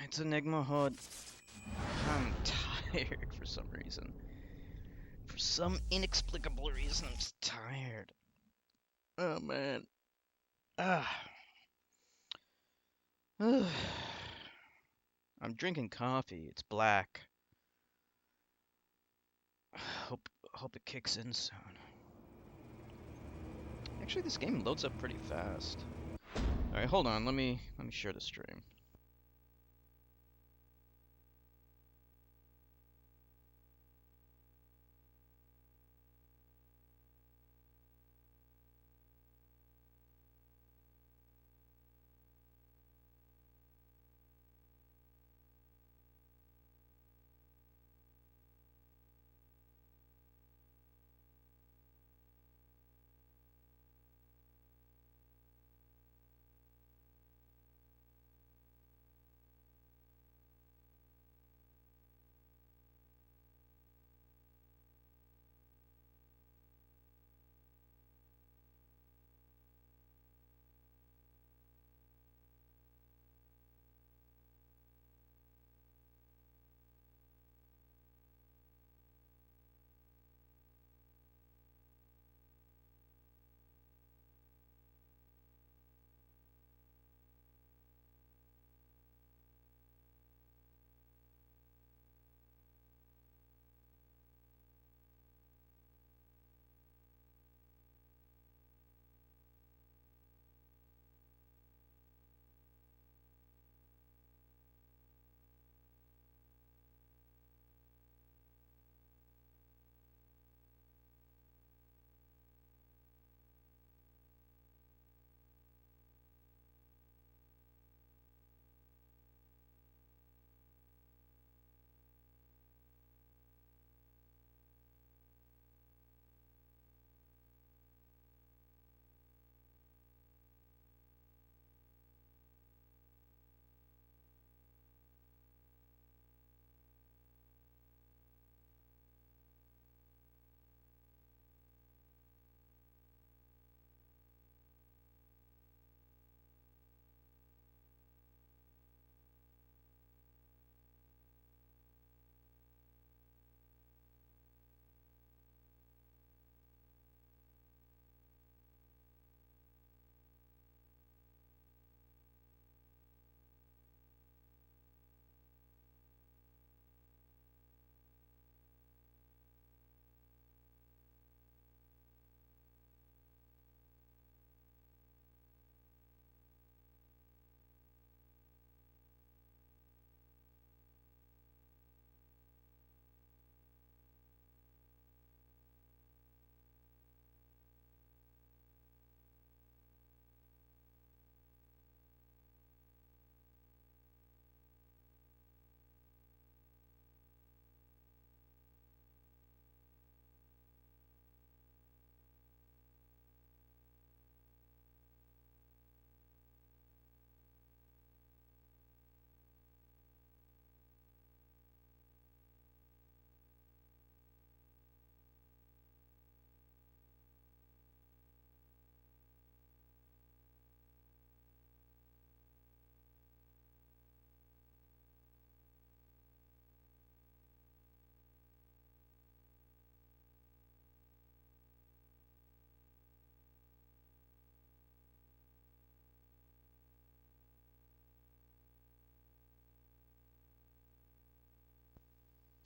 It's EnigmaHood. I'm tired for some reason. For some inexplicable reason, I'm just tired. Oh man. Ah. I'm drinking coffee. It's black. Hope it kicks in soon. Actually, this game loads up pretty fast. All right, hold on. Let me share the stream.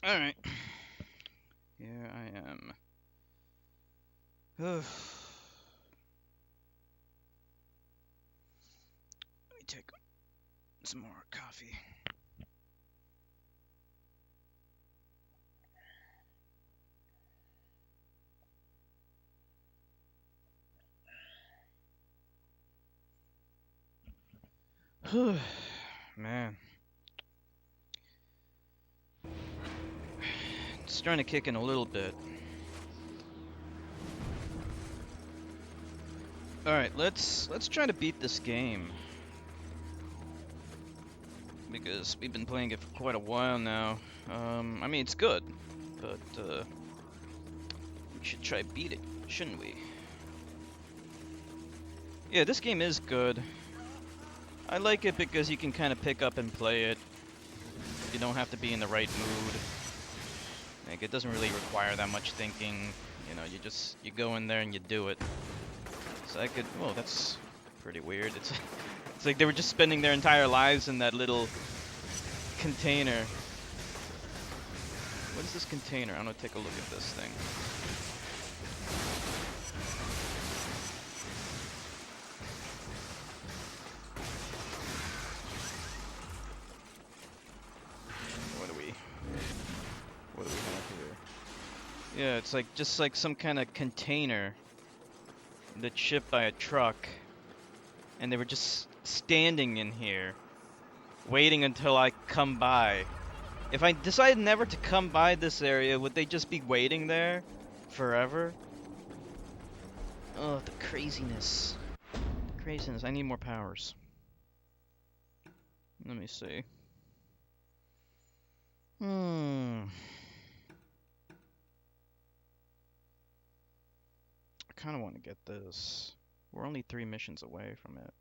All right. Here I am. Let me take some more coffee. Man. It's starting to kick in a little bit. Alright, let's try to beat this game. Because we've been playing it for quite a while now. I mean, it's good, but we should try beat it, shouldn't we? Yeah, this game is good. I like it because you can kind of pick up and play it. You don't have to be in the right mood. Like, it doesn't really require that much thinking. You know, you go in there and you do it. So I could, whoa, that's pretty weird. It's like they were just spending their entire lives in that little container. What is this container? I'm gonna take a look at this thing. What do we have here? Yeah, it's like just like some kind of container that's shipped by a truck, and they were just standing in here, waiting until I come by. If I decided never to come by this area, would they just be waiting there forever? Oh, the craziness. The craziness. I need more powers. Let me see. I kind of want to get this. We're only 3 missions away from it.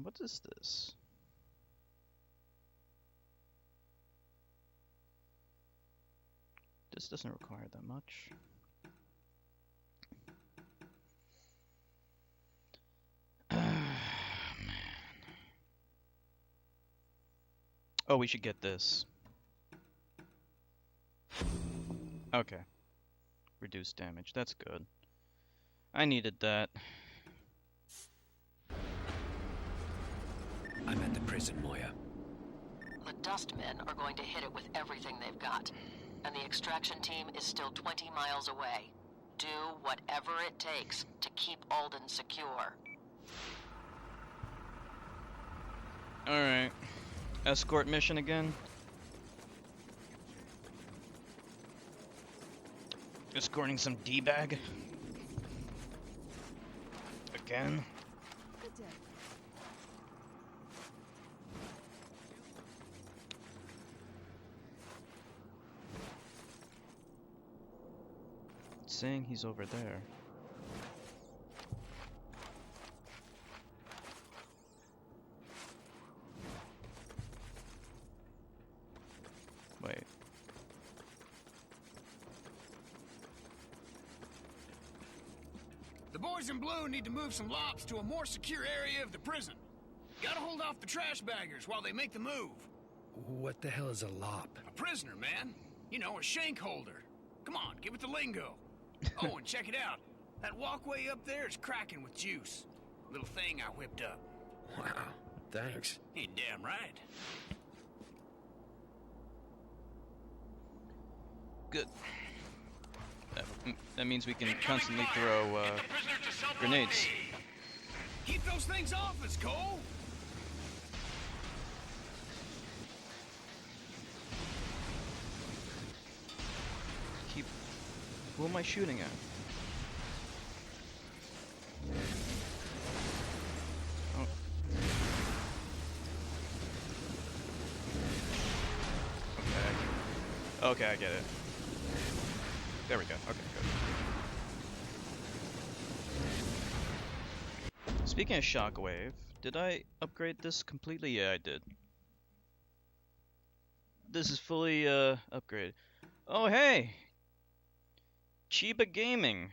What is this? This doesn't require that much. Man. Oh, we should get this. Okay. Reduced damage. That's good. I needed that. I'm at the prison, Moya. The Dustmen are going to hit it with everything they've got. And the extraction team is still 20 miles away. Do whatever it takes to keep Alden secure. Alright. Escort mission again. Escorting some D-bag. Again. It's saying he's over there. Wait. The boys in blue need to move some lops to a more secure area of the prison. Gotta hold off the trash baggers while they make the move. What the hell is a lop? A prisoner, man. You know, a shank holder. Come on, give it the lingo. Oh, and check it out. That walkway up there is cracking with juice. Little thing I whipped up. Wow, thanks. You damn right. Good. That means we can constantly throw grenades. Keep those things off us, Cole. Who am I shooting at? Oh. Okay, I get it. There we go. Okay, good. Speaking of shockwave, did I upgrade this completely? Yeah, I did. This is fully upgraded. Oh, hey! Chiba Gaming.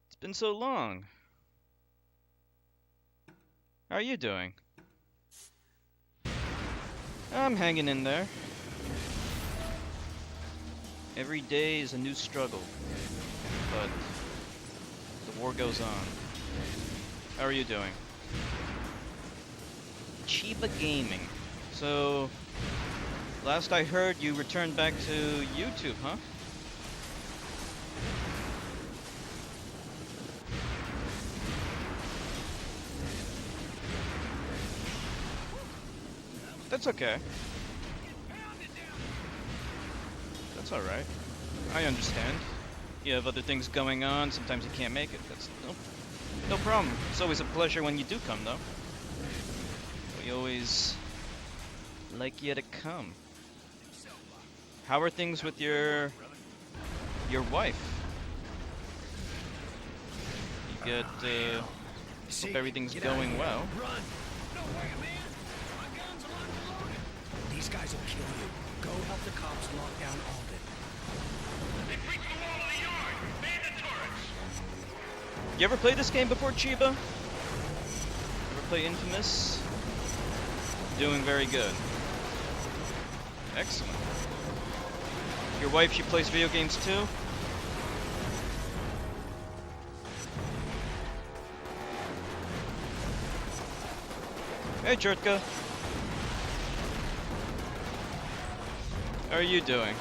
It's been so long. How are you doing? I'm hanging in there. Every day is a new struggle, but the war goes on. How are you doing? Chiba Gaming. So, last I heard, you returned back to YouTube, huh? That's okay. That's alright. I understand. You have other things going on, sometimes you can't make it. That's no problem. It's always a pleasure when you do come, though. We always like you to come. How are things with your wife? You get See, Hope everything's get out of going here. well. Run! No way, man. My gun's locked and loaded. These guys will kill you. Go help the cops lock down Alden. They breached the wall of the yard. Man the turrets. You ever played this game before, Chiba? Ever play inFamous? Doing very good. Excellent. Your wife, she plays video games too? Hey, Jertka. How are you doing?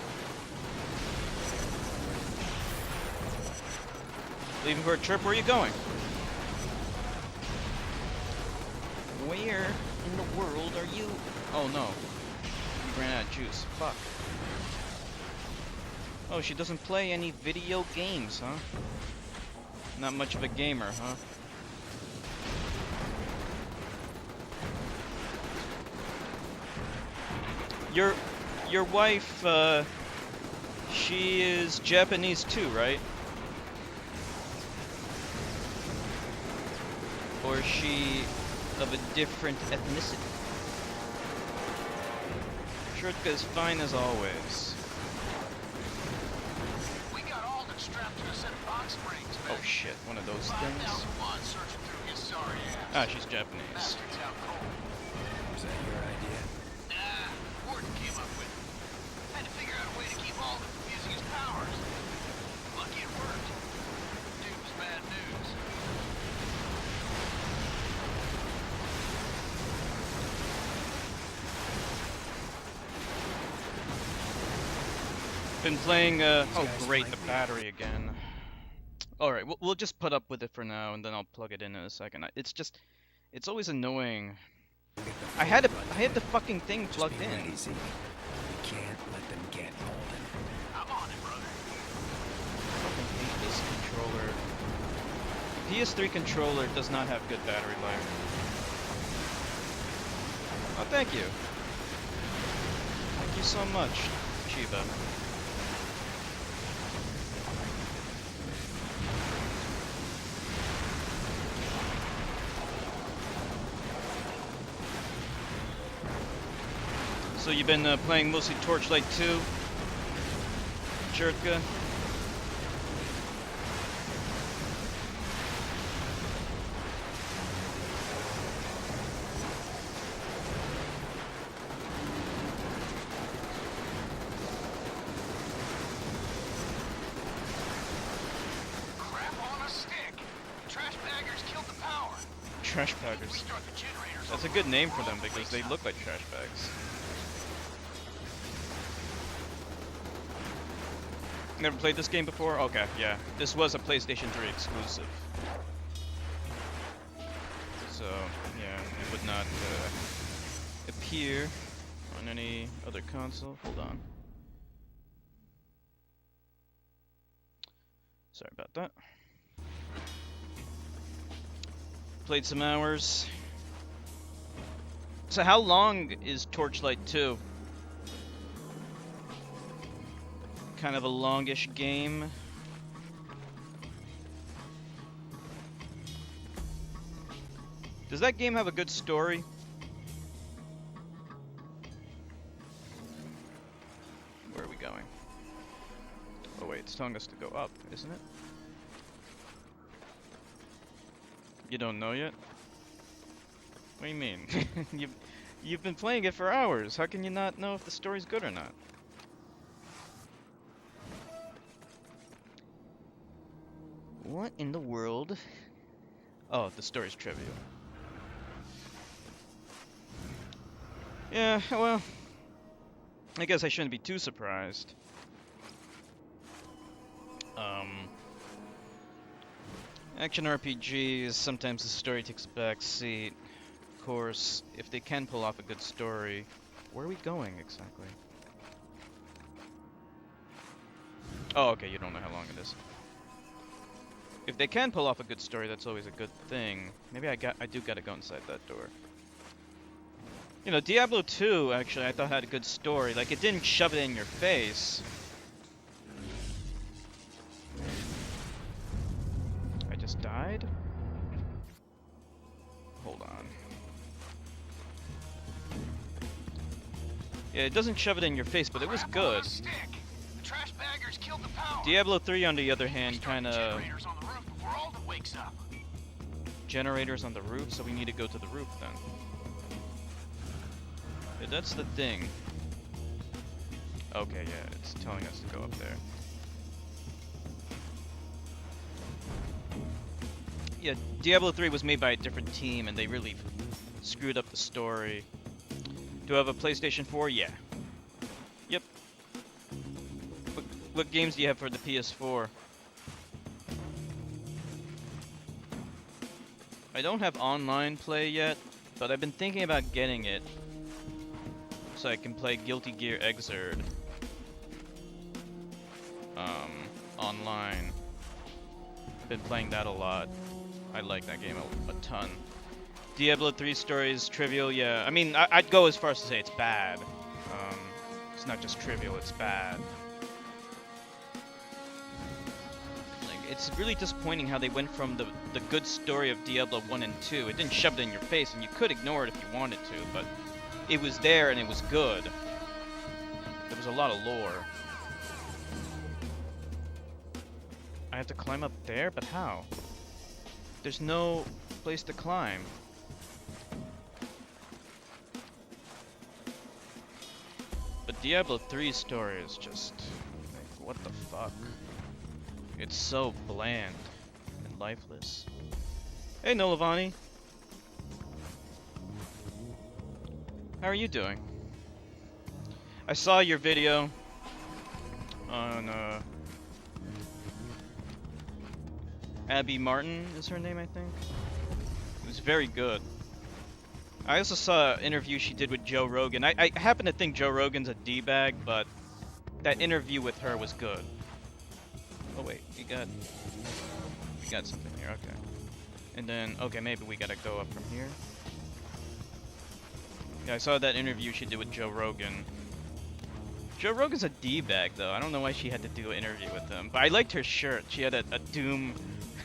Leaving for a trip? Where are you going? Where in the world are you? Oh no. You ran out of juice. Fuck. Oh, she doesn't play any video games, huh? Not much of a gamer, huh? Your wife, she is Japanese too, right? Or is she of a different ethnicity? Shirtka is fine as always. We got Alden strapped to a set of box springs, man. Oh shit, one of those things. 5001 searching through his sorry ass. Ah, she's Japanese. Bastard's out cold. Was that your idea? Nah, Gordon came up with it. Had to figure out a way to keep Alden from using his powers. Lucky it worked. Dude was bad news. Been playing, oh guys great, like the me. battery again. Alright, we'll just put up with it for now, and then I'll plug it in a second. It's just, it's always annoying. Get the I had full the run. fucking thing Just plugged be in. lazy. You can't let them get Alden. I'm on it, brother. Fucking hate this controller. PS3 controller does not have good battery life. Oh, thank you. Thank you so much, Chiba. So you've been playing mostly Torchlight 2, Jertka? Crap on a stick. Trash baggers killed the power. Trash baggers. Restart the generators. That's a good name for them because they look like trash bags. Never played this game before? Okay, yeah. This was a PlayStation 3 exclusive. So, yeah, it would not appear on any other console. Hold on. Sorry about that. Played some hours. So how long is Torchlight 2? Kind of a longish game. Does that game have a good story? Where are we going? Oh wait, it's telling us to go up, isn't it? You don't know yet? What do you mean? You've been playing it for hours. How can you not know if the story's good or not? What in the world? Oh, the story's trivial. Yeah, well, I guess I shouldn't be too surprised. Action RPGs, sometimes the story takes a back seat. Of course, if they can pull off a good story. Where are we going exactly? Oh, okay, you don't know how long it is. If they can pull off a good story, that's always a good thing. Maybe I do gotta go inside that door. You know, Diablo 2, actually, I thought had a good story. Like, it didn't shove it in your face. I just died? Hold on. Yeah, it doesn't shove it in your face, but it was good. The trash baggers killed the power. Diablo 3, on the other hand, Start the kind of generators on the roof before Alden wakes up. generators on the roof, so we need to go to the roof then. Yeah, that's the thing. Okay, yeah, it's telling us to go up there. Yeah, Diablo 3 was made by a different team, and they really screwed up the story. Do I have a PlayStation 4? Yeah. Yep. What games do you have for the PS4? I don't have online play yet, but I've been thinking about getting it so I can play Guilty Gear Xrd online. Been playing that a lot. I like that game a ton. Diablo 3 story is trivial, yeah. I mean, I'd go as far as to say it's bad. It's not just trivial, it's bad. Like, it's really disappointing how they went from the good story of Diablo 1 and 2. It didn't shove it in your face, and you could ignore it if you wanted to, but it was there and it was good. There was a lot of lore. I have to climb up there? But how? There's no place to climb. But Diablo 3's story is just like, what the fuck? It's so bland and lifeless. Hey, Nolavani. How are you doing? I saw your video on Abby Martin is her name, I think. It was very good. I also saw an interview she did with Joe Rogan. I happen to think Joe Rogan's a D-bag, but that interview with her was good. Oh wait, you got something here, okay. And then, okay, maybe we gotta go up from here. Yeah, I saw that interview she did with Joe Rogan. Joe Rogan's a D-bag, though. I don't know why she had to do an interview with him. But I liked her shirt. She had a Doom...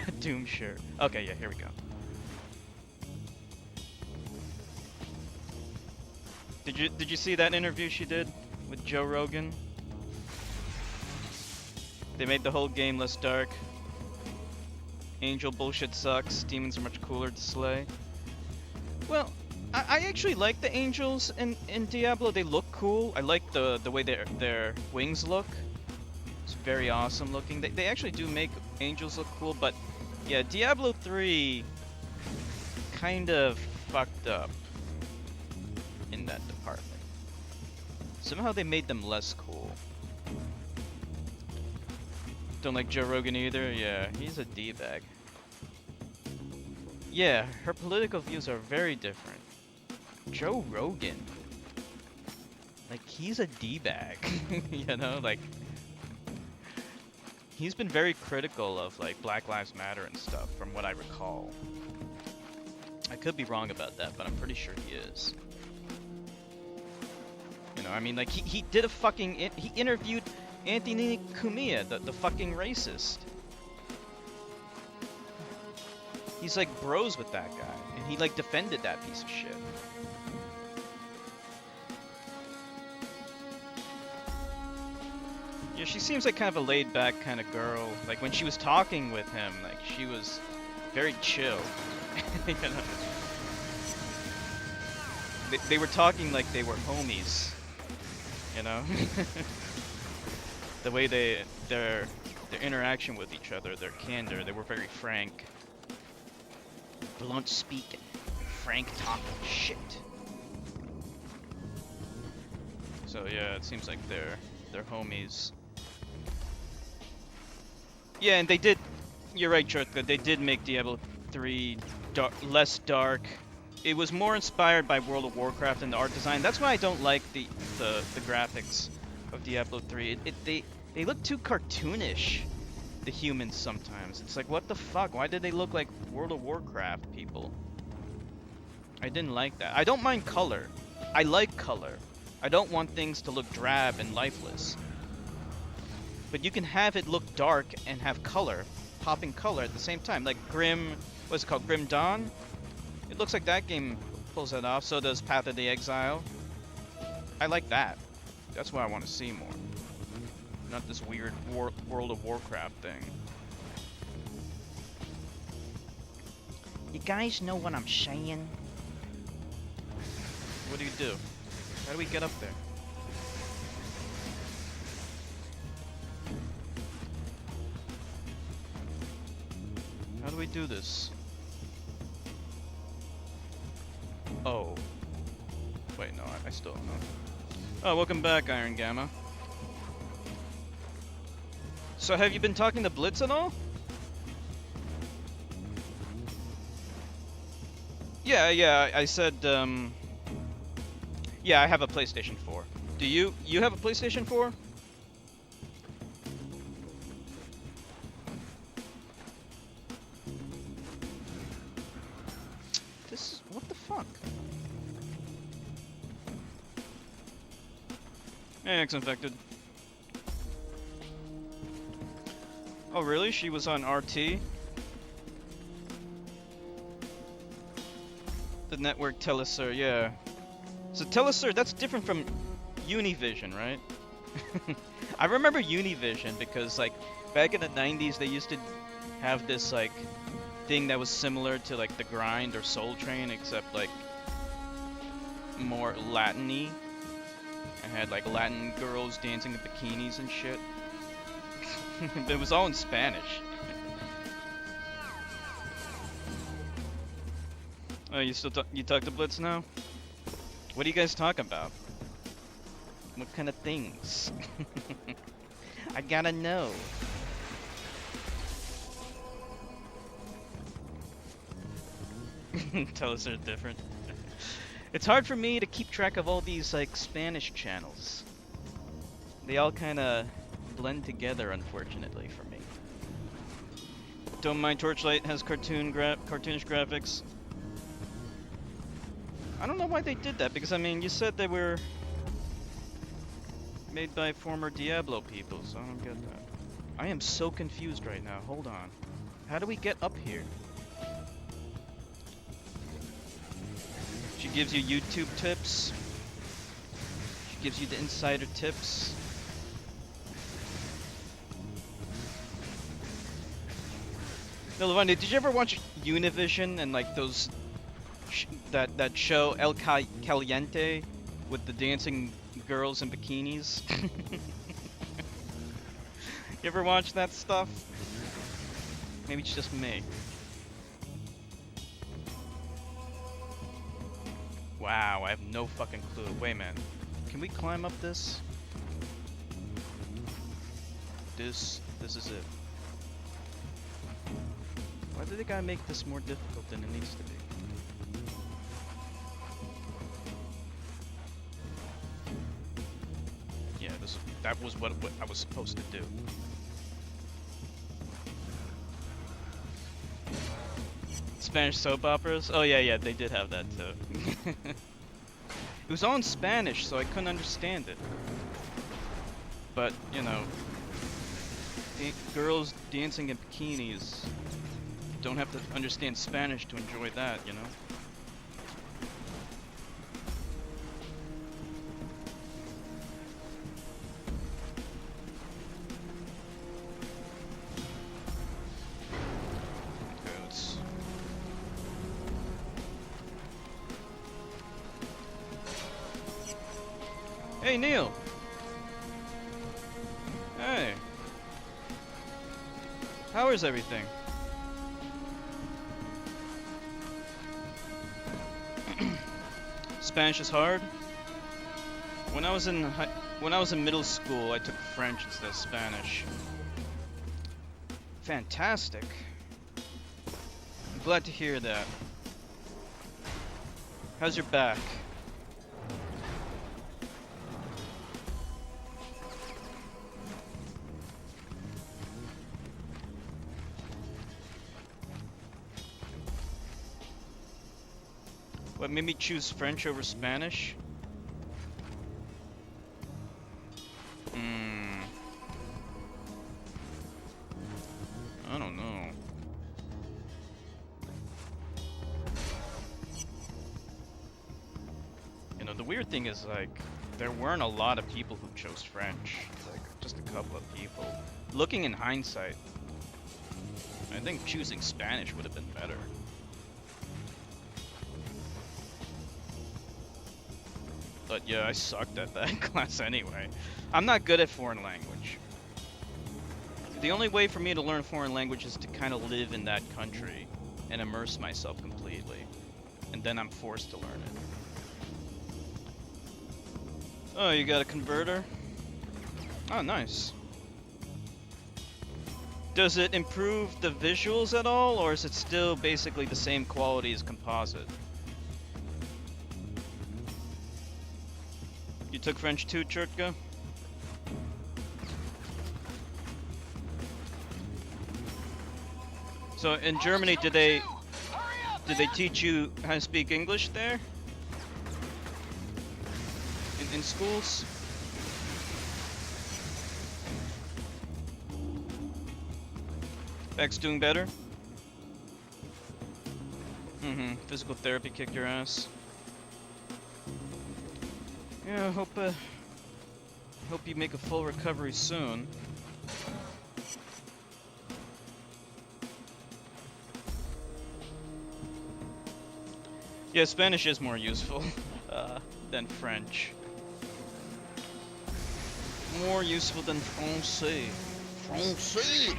a Doom shirt. Okay, yeah, here we go. Did you see that interview she did with Joe Rogan? They made the whole game less dark. Angel bullshit sucks. Demons are much cooler to slay. Well, I actually like the angels in Diablo. They look cool. I like the way their wings look. It's very awesome looking. They actually do make angels look cool, but yeah, Diablo 3 kind of fucked up in that department. Somehow they made them less cool. Don't like Joe Rogan either? Yeah, he's a D-bag. Yeah, her political views are very different. Joe Rogan, like, he's a D-bag, you know, like, he's been very critical of, like, Black Lives Matter and stuff, from what I recall. I could be wrong about that, but I'm pretty sure he is. You know, I mean, like, he did a fucking, he interviewed Anthony Cumia, the fucking racist. He's, like, bros with that guy, and he, like, defended that piece of shit. Yeah, she seems like kind of a laid-back kind of girl. Like, when she was talking with him, like, she was very chill. You know? They were talking like they were homies. You know? The way their interaction with each other, their candor, they were very frank. Blunt speaking. Frank talking shit. So yeah, it seems like they're homies. Yeah, and they did. You're right, Churtka. They did make Diablo 3 less dark. It was more inspired by World of Warcraft and the art design. That's why I don't like the graphics of Diablo 3. They look too cartoonish. The humans sometimes. It's like, what the fuck? Why did they look like World of Warcraft people? I didn't like that. I don't mind color. I like color. I don't want things to look drab and lifeless. But you can have it look dark and have color, popping color at the same time. Like Grim, what's it called? Grim Dawn? It looks like that game pulls that off. So does Path of the Exile. I like that. That's what I want to see more. Not this weird World of Warcraft thing. You guys know what I'm saying? What do you do? How do we get up there? How do we do this? Oh. Wait, no, I still don't know. Oh, welcome back, Iron Gamma. So have you been talking to Blitz at all? Yeah, I said, yeah, I have a PlayStation 4. Do you have a PlayStation 4? What the fuck? Hey, X-Infected. Oh, really? She was on RT? The network Telesur, yeah. So Telesur, that's different from Univision, right? I remember Univision because, like, back in the 90s, they used to have this, like, thing that was similar to, like, The Grind or Soul Train, except, like, more Latin-y. I had, like, Latin girls dancing in bikinis and shit. It was all in Spanish. Oh, you still you talk to Blitz now? What do you guys talk about? What kind of things? I gotta know. Tell us they're different. It's hard for me to keep track of all these like Spanish channels. They all kind of blend together, unfortunately for me. Don't mind Torchlight has cartoonish graphics. I don't know why they did that, because I mean, you said they were made by former Diablo people, so I don't get that. I am so confused right now. Hold on. How do we get up here? She gives you YouTube tips. She gives you the insider tips. No, Levante, did you ever watch Univision and like those that show El Caliente with the dancing girls in bikinis? You ever watch that stuff? Maybe it's just me. Wow, I have no fucking clue. Wait, man. Can we climb up this? This is it. Why did the guy make this more difficult than it needs to be? Yeah, that was what I was supposed to do. Spanish soap operas? Oh yeah, they did have that too. It was all in Spanish, so I couldn't understand it. But, you know, girls dancing in bikinis don't have to understand Spanish to enjoy that, you know? Hey, Neil! Hey! How is everything? Spanish is hard? When I was in middle school, I took French instead of Spanish. Fantastic. I'm glad to hear that. How's your back? What made me choose French over Spanish? I don't know. the weird thing is, like, there weren't a lot of people who chose French. Like, just a couple of people. Looking in hindsight, I think choosing Spanish would have been better. But yeah, I sucked at that class anyway. I'm not good at foreign language. The only way for me to learn foreign language is to kind of live in that country and immerse myself completely. And then I'm forced to learn it. Oh, you got a converter? Oh, nice. Does it improve the visuals at all, or is it still basically the same quality as composite? You took French too, Chertka? So in Germany, did they teach you how to speak English there? In schools? Beck's doing better? Mm-hmm. Physical therapy kicked your ass. Yeah, hope you make a full recovery soon. Yeah, Spanish is more useful than French. More useful than Francais. Francais!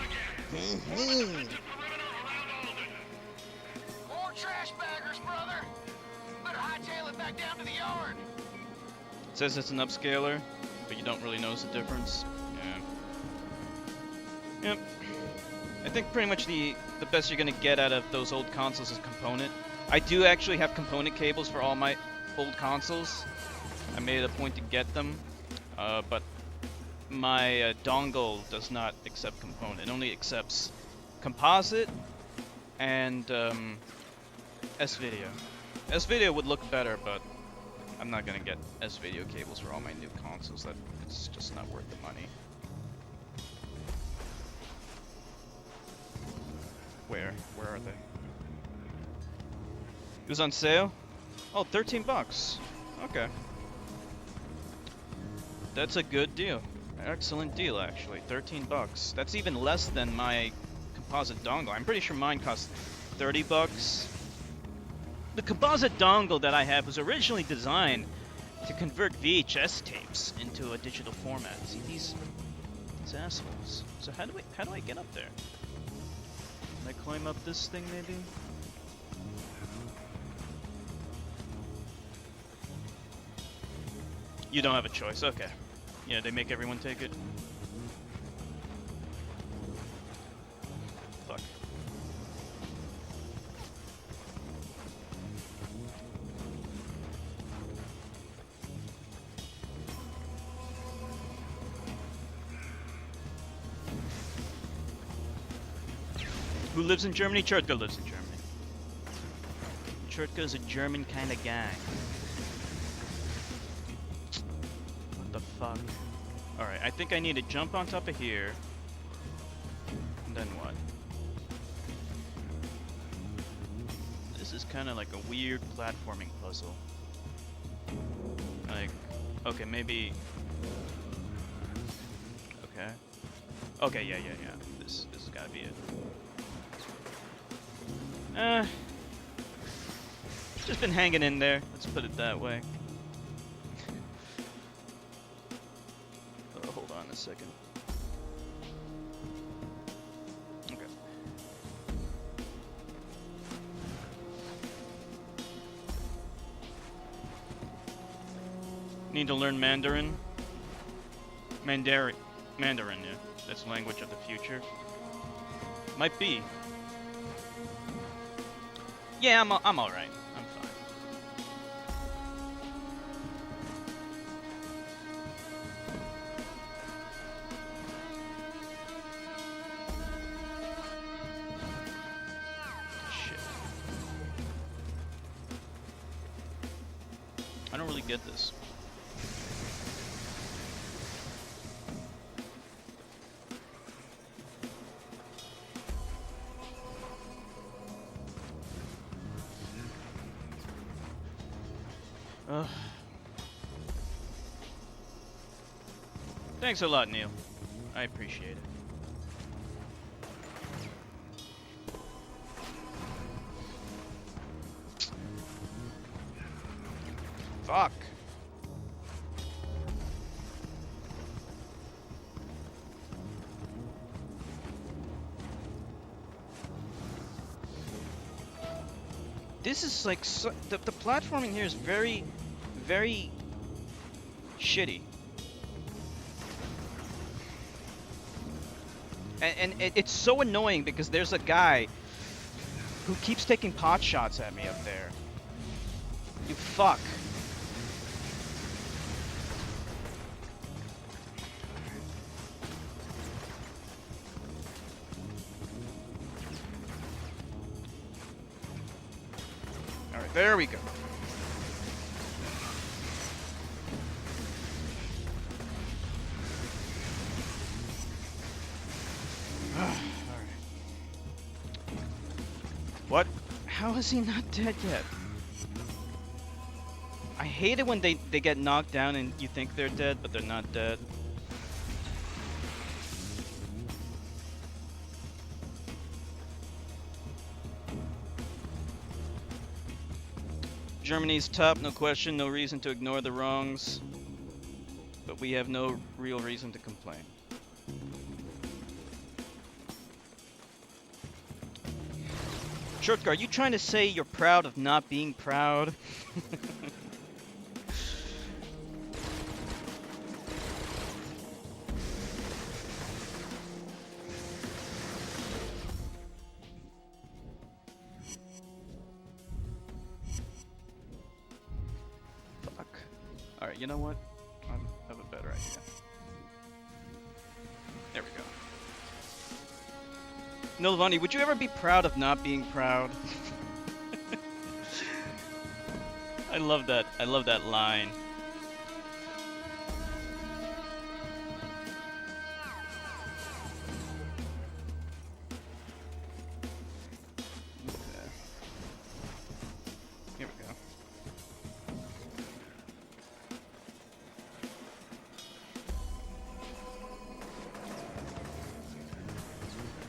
More trash baggers, brother. Better hightail it back down to the yard. It says it's an upscaler, but you don't really notice the difference. Yeah. Yep. I think pretty much the best you're gonna get out of those old consoles is component. I do actually have component cables for all my old consoles. I made it a point to get them, but my dongle does not accept component. It only accepts composite and S-Video. S-Video would look better, but I'm not gonna get S-Video cables for all my new consoles. That it's just not worth the money. Where are they? It was on sale? Oh, 13 bucks. Okay. That's a good deal. Excellent deal, actually. 13 bucks. That's even less than my composite dongle. I'm pretty sure mine cost 30 bucks. The composite dongle that I have was originally designed to convert VHS tapes into a digital format. See these assholes. So how do I get up there? Can I climb up this thing maybe? You don't have a choice, okay. Yeah, they make everyone take it. Fuck. Who lives in Germany? Chertka lives in Germany. Chertka's a German kind of guy. What the fuck? Alright, I think I need to jump on top of here. And then what? This is kind of like a weird platforming puzzle. Like, okay, maybe... Okay. Okay, yeah. This has gotta be it. Just been hanging in there, let's put it that way. Hold on a second. Okay. Need to learn Mandarin? Mandarin, yeah. That's language of the future. Might be. Yeah, I'm alright. I'm fine. Shit. I don't really get this. Thanks a lot, Neil. I appreciate it. Fuck. This is like the platforming here is very, very shitty. And it's so annoying because there's a guy who keeps taking pot shots at me up there. You fuck. Alright, there we go. What? How is he not dead yet? I hate it when they get knocked down and you think they're dead, but they're not dead. Germany's top, no question, no reason to ignore the wrongs. But we have no real reason to complain. Shortcar, are you trying to say you're proud of not being proud? Fuck. Alright, you know what? I have a better idea. There we go. Nilvani, would you ever be proud of not being proud? I love that. I love that line. Okay. Here we go.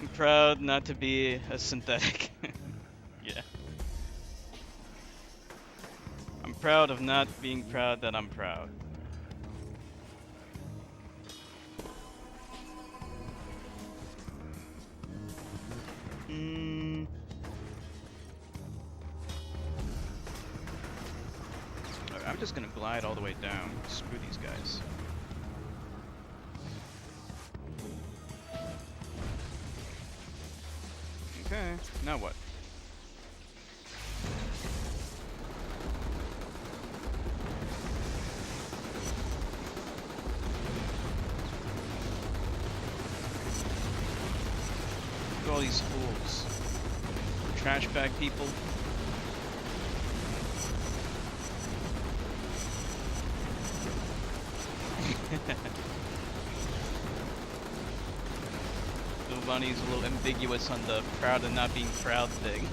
I'm proud not to be a synthetic. Yeah. I'm proud of not being proud that I'm proud. Okay, I'm just gonna glide all the way down. Screw these guys. Okay, now what? Look at all these fools. Trash bag people. Little Bunny's a little ambiguous on the proud and not being proud thing.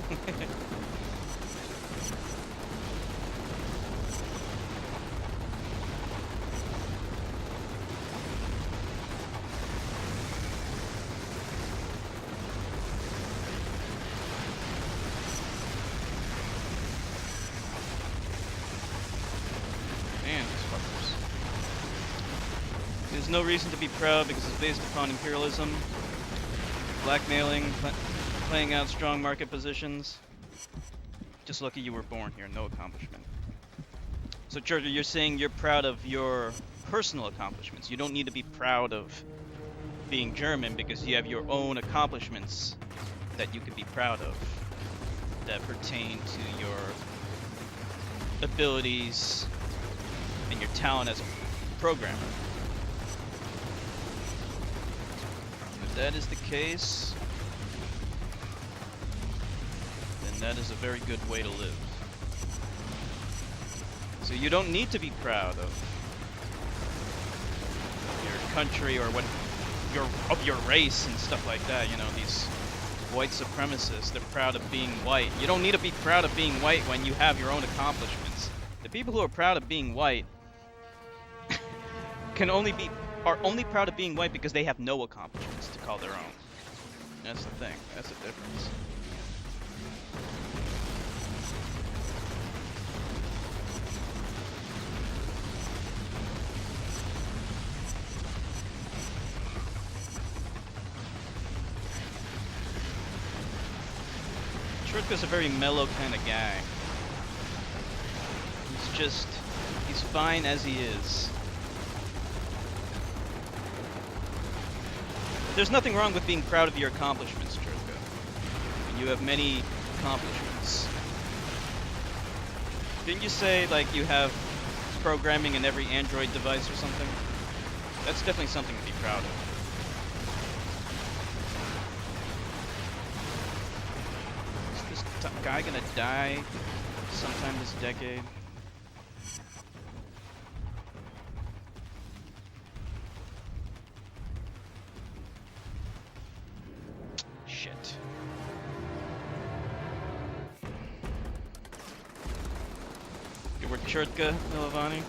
Man, these fuckers. There's no reason to be proud because it's based upon imperialism, blackmailing, playing out strong market positions. Just lucky you were born here, no accomplishment. So, Georgia, you're saying you're proud of your personal accomplishments. You don't need to be proud of being German because you have your own accomplishments that you could be proud of that pertain to your abilities and your talent as a programmer. If that is the case, then that is a very good way to live. So you don't need to be proud of your country or what your race and stuff like that. You know, these white supremacists, they're proud of being white. You don't need to be proud of being white when you have your own accomplishments. The people who are proud of being white can only be are only proud of being white because they have no accomplishments to call their own. That's the thing. That's the difference. Shurtka's a very mellow kind of guy. He's fine as he is. There's nothing wrong with being proud of your accomplishments, Shurtka. And you have many accomplishments. Didn't you say, like, you have programming in every Android device or something? That's definitely something to be proud of. Is this guy gonna die sometime this decade? Shit. You were Churtka, Milovani?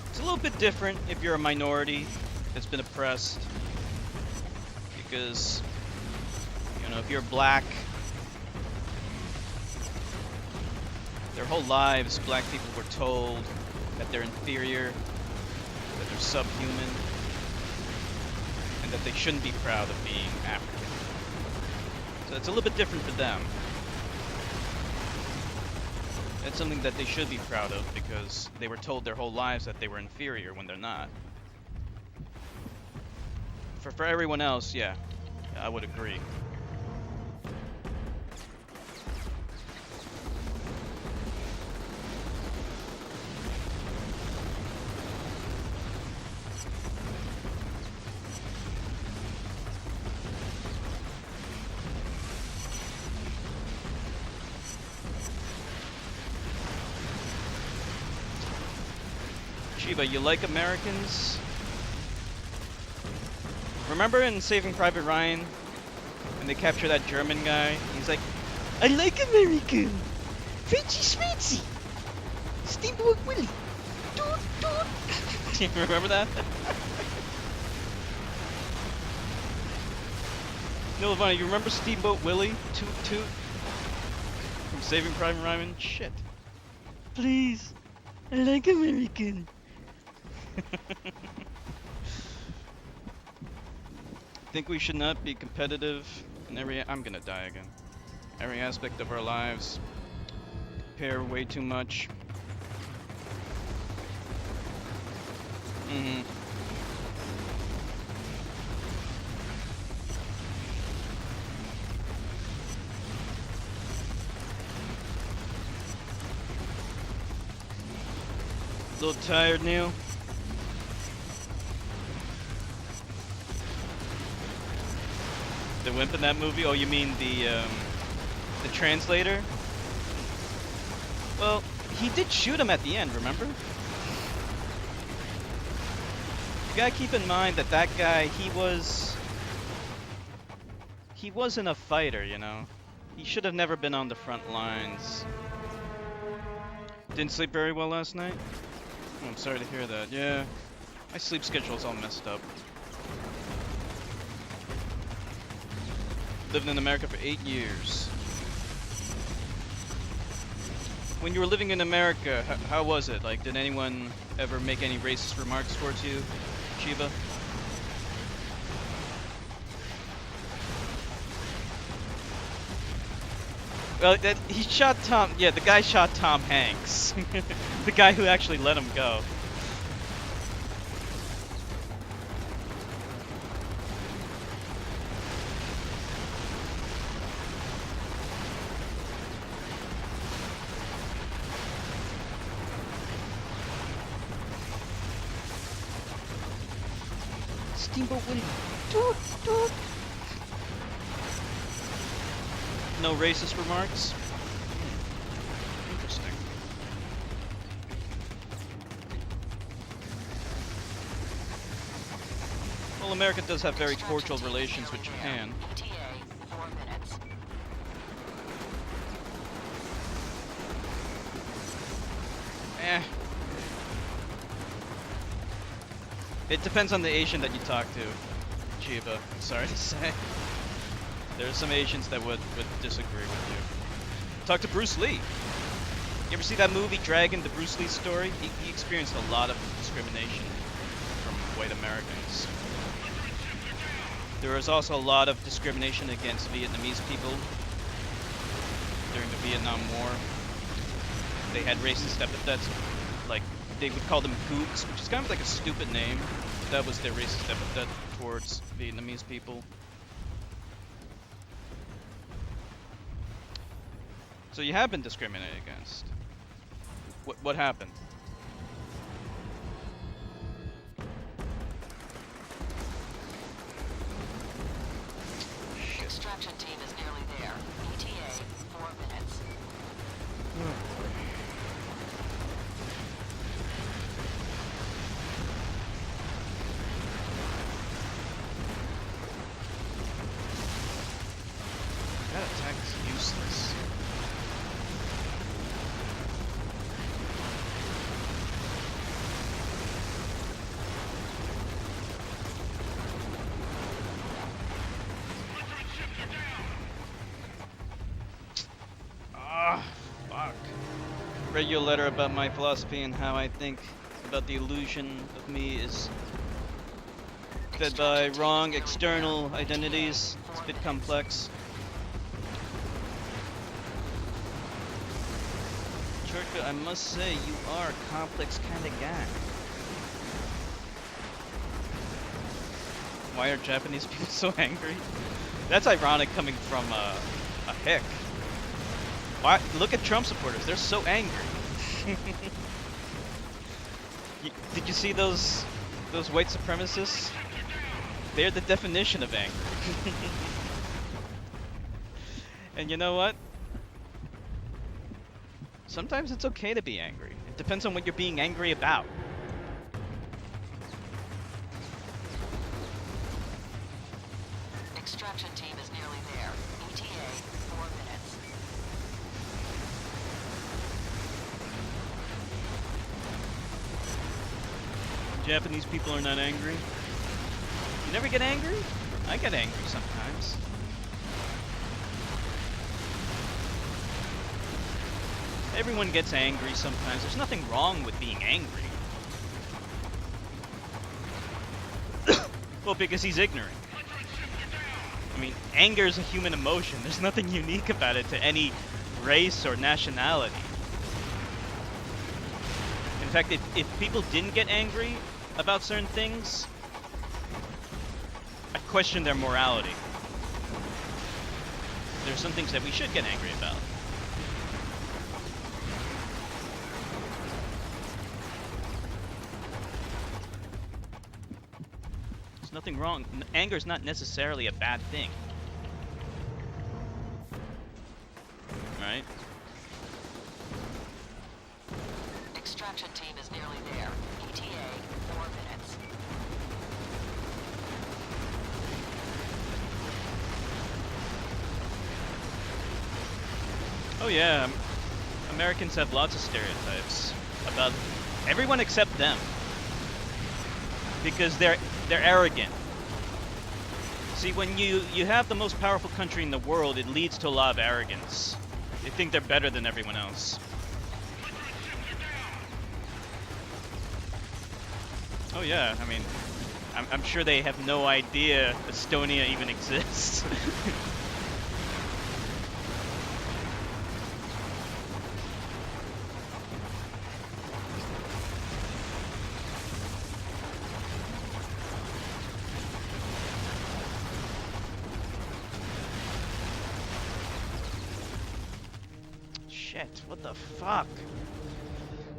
It's a little bit different if you're a minority that's been oppressed. Because, you know, if you're black, their whole lives, black people were told that they're inferior, that they're subhuman, and that they shouldn't be proud of being African. So it's a little bit different for them. It's something that they should be proud of because they were told their whole lives that they were inferior when they're not. For everyone else, yeah, I would agree. Shiva, you like Americans? Remember in Saving Private Ryan, when they capture that German guy? He's like, I like American! Frenchy Sweetsy! Steamboat Willie! Toot toot! You remember that? No, Levana, you remember Steamboat Willie? Toot toot? From Saving Private Ryan? Shit. Please, I like American. Think we should not be competitive in every... I'm gonna die again. Every aspect of our lives. Compare way too much. A little tired, Neil? The wimp in that movie? Oh, you mean the translator? Well, he did shoot him at the end, remember? You gotta keep in mind that that guy, he wasn't a fighter, you know? He should have never been on the front lines. Didn't sleep very well last night? Oh, I'm sorry to hear that. Yeah, my sleep schedule's all messed up. Lived in America for 8 years. When you were living in America, how was it? Like, did anyone ever make any racist remarks towards you, Shiva? Well, he shot Tom. Yeah, the guy shot Tom Hanks, the guy who actually let him go. Steamboat Willie. Toot, toot. No racist remarks? Interesting. Well, America does have very cordial relations with Japan. ETA 4 minutes. It depends on the Asian that you talk to, Chiba. Sorry to say. There are some Asians that would disagree with you. Talk to Bruce Lee. You ever see that movie Dragon, the Bruce Lee story? He experienced a lot of discrimination from white Americans. There was also a lot of discrimination against Vietnamese people during the Vietnam War. They had racist epithets, like they would call them gooks, which is kind of like a stupid name. That was their racist epithet towards Vietnamese people. So you have been discriminated against. What happened? Extraction team is nearly there. ETA, 4 minutes. That attack is useless. Ah, fuck. Read your letter about my philosophy and how I think about the illusion of me is fed by wrong external identities. It's a bit complex. Churka, I must say, you are a complex kind of guy. Why are Japanese people so angry? That's ironic coming from a hick. Why? Look at Trump supporters. They're so angry. Did you see those white supremacists? They're the definition of angry. And you know what? Sometimes it's okay to be angry. It depends on what you're being angry about. Extraction team is nearly there. ETA, 4 minutes. Japanese people are not angry. You never get angry? I get angry sometimes. Everyone gets angry sometimes. There's nothing wrong with being angry. Well, because he's ignorant. I mean, anger is a human emotion. There's nothing unique about it to any race or nationality. In fact, if people didn't get angry about certain things, I question their morality. There are some things that we should get angry about. There's nothing wrong. Anger is not necessarily a bad thing. Right? Extraction team is nearly there. ETA, 4 minutes. Oh yeah, Americans have lots of stereotypes about everyone except them. Because they're arrogant. See, when you have the most powerful country in the world, it leads to a lot of arrogance. They think they're better than everyone else. Oh yeah, I mean, I'm sure they have no idea Estonia even exists. Shit, what the fuck?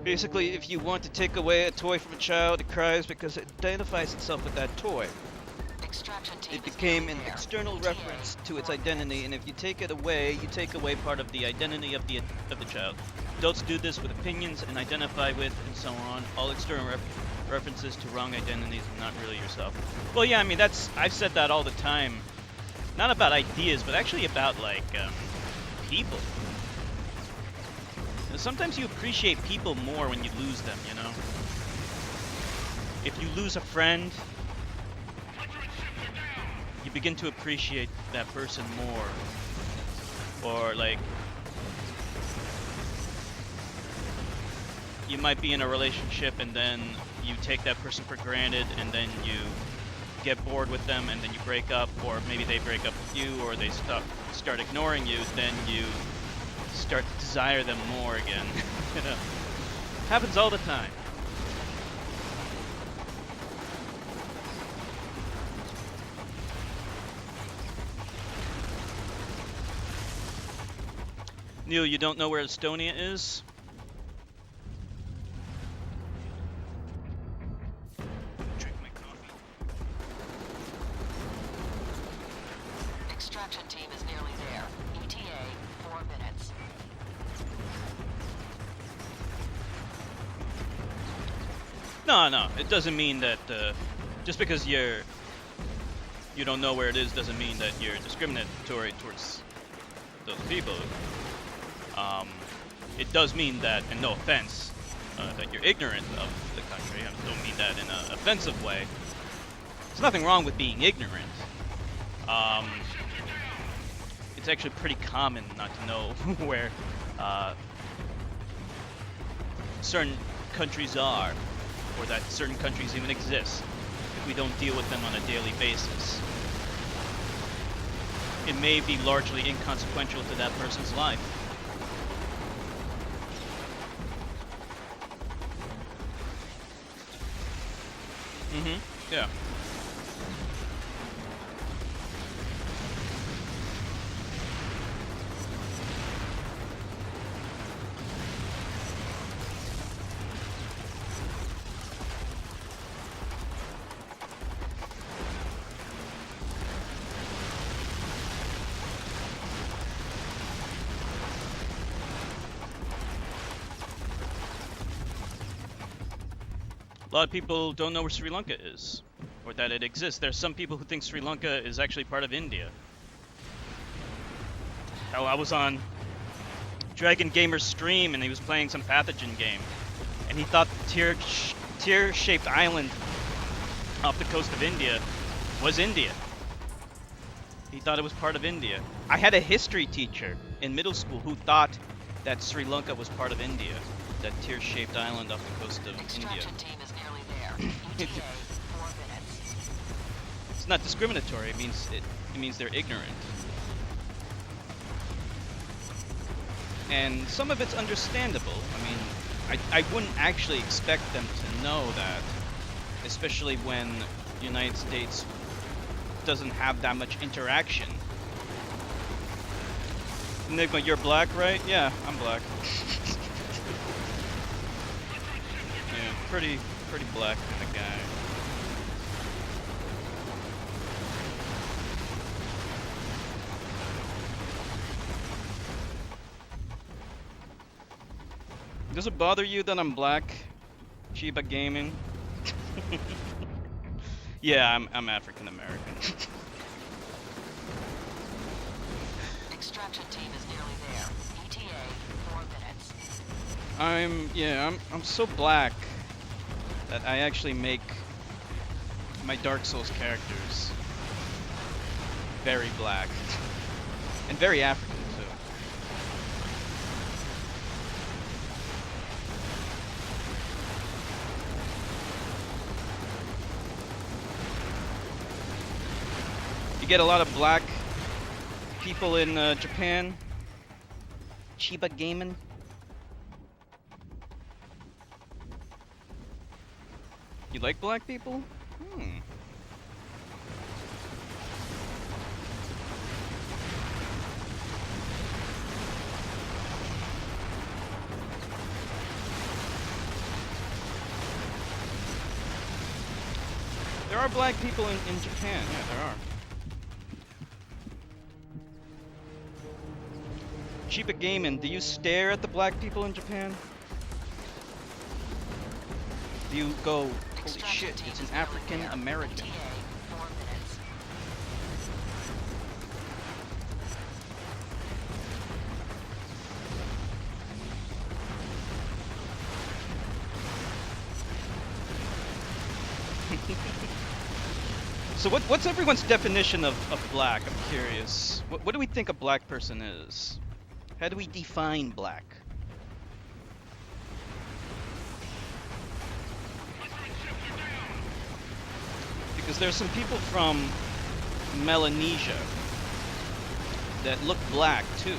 Basically, if you want to take away a toy from a child, it cries because it identifies itself with that toy. Extraction team It is became nearly an there. external ETA, reference to its 4 identity, minutes. and if you take it away, you take away part of the identity of the child. Adults do this with opinions and identify with, and so on. All external references to wrong identities are not really yourself. Well, yeah, I mean, I've said that all the time. Not about ideas, but actually about, like, people. Sometimes you appreciate people more when you lose them, you know? if you lose a friend, you begin to appreciate that person more. Or like, you might be in a relationship and then you take that person for granted, and then you get bored with them, and then you break up, or maybe they break up with you, or they start ignoring you. Then you start to desire them more again. You know, happens all the time. Neil, you don't know where Estonia is? Drink my coffee. Extraction team is nearly there. ETA, 4 minutes. No, it doesn't mean that just because you don't know where it is doesn't mean that you're discriminatory towards those people. It does mean that, and no offense, that you're ignorant of the country. I don't mean that in an offensive way. There's nothing wrong with being ignorant. It's actually pretty common not to know where certain countries are, or that certain countries even exist, if we don't deal with them on a daily basis. It may be largely inconsequential to that person's life. Yeah. A lot of people don't know where Sri Lanka is, or that it exists. There's some people who think Sri Lanka is actually part of India. Hell, I was on Dragon Gamer's stream and he was playing some pathogen game, and he thought the tear-shaped island off the coast of India was India. He thought it was part of India. I had a history teacher in middle school who thought that Sri Lanka was part of India, that tear-shaped island off the coast of India. Extraction team is nearly there. ETA, 4 minutes. It's not discriminatory. It means they're ignorant. And some of it's understandable. I mean, I wouldn't actually expect them to know that, especially when the United States doesn't have that much interaction. Enigma, you're black, right? Yeah, I'm black. Yeah, pretty black kind of guy. Does it bother you that I'm black? Chiba Gaming? Yeah, I'm African American. Extraction team is nearly there. ETA, 4 minutes. I'm so black that I actually make my Dark Souls characters very black and very African too. You get a lot of black people in Japan. Chiba Gaming. You like black people? There are black people in Japan. Yeah, there are. Chiba Gaming, do you stare at the black people in Japan? Do you go, holy shit, it's an African American? ETA, 4 minutes. So what's everyone's definition of black? I'm curious. What do we think a black person is? How do we define black? Because there's some people from Melanesia that look black too.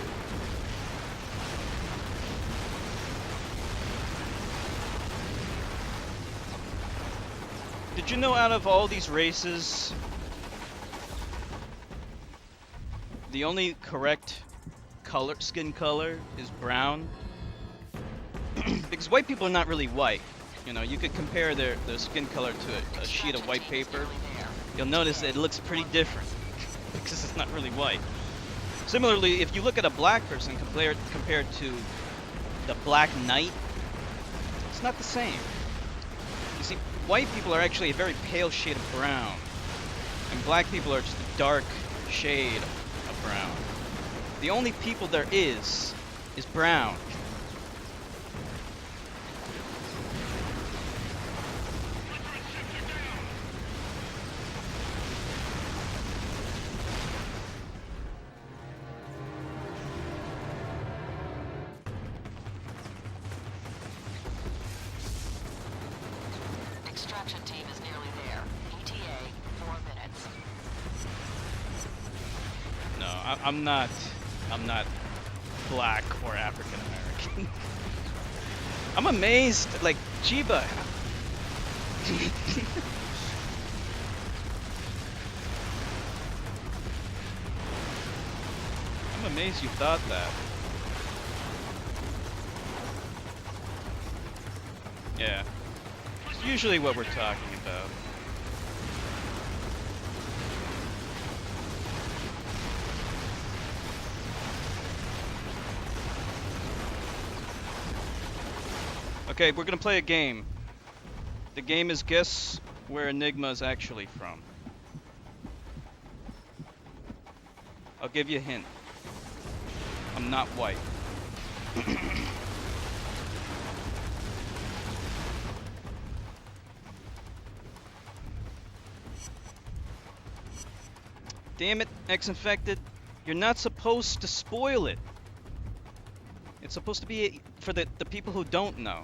Did you know out of all these races, the only correct skin color is brown? Because white people are not really white. You know, you could compare their skin color to a sheet of white paper. You'll notice that it looks pretty different because it's not really white. Similarly, if you look at a black person compared to the Black Knight, it's not the same. You see, white people are actually a very pale shade of brown, and black people are just a dark shade of brown. The only people there is brown. Extraction team is nearly there. ETA, 4 minutes. No, I'm not black or African American. I'm amazed, like Chiba. I'm amazed you thought that. Yeah. It's usually what we're talking about. Okay, we're gonna play a game. The game is guess where Enigma is actually from. I'll give you a hint. I'm not white. Damn it, X-Infected. You're not supposed to spoil it. It's supposed to be for the people who don't know.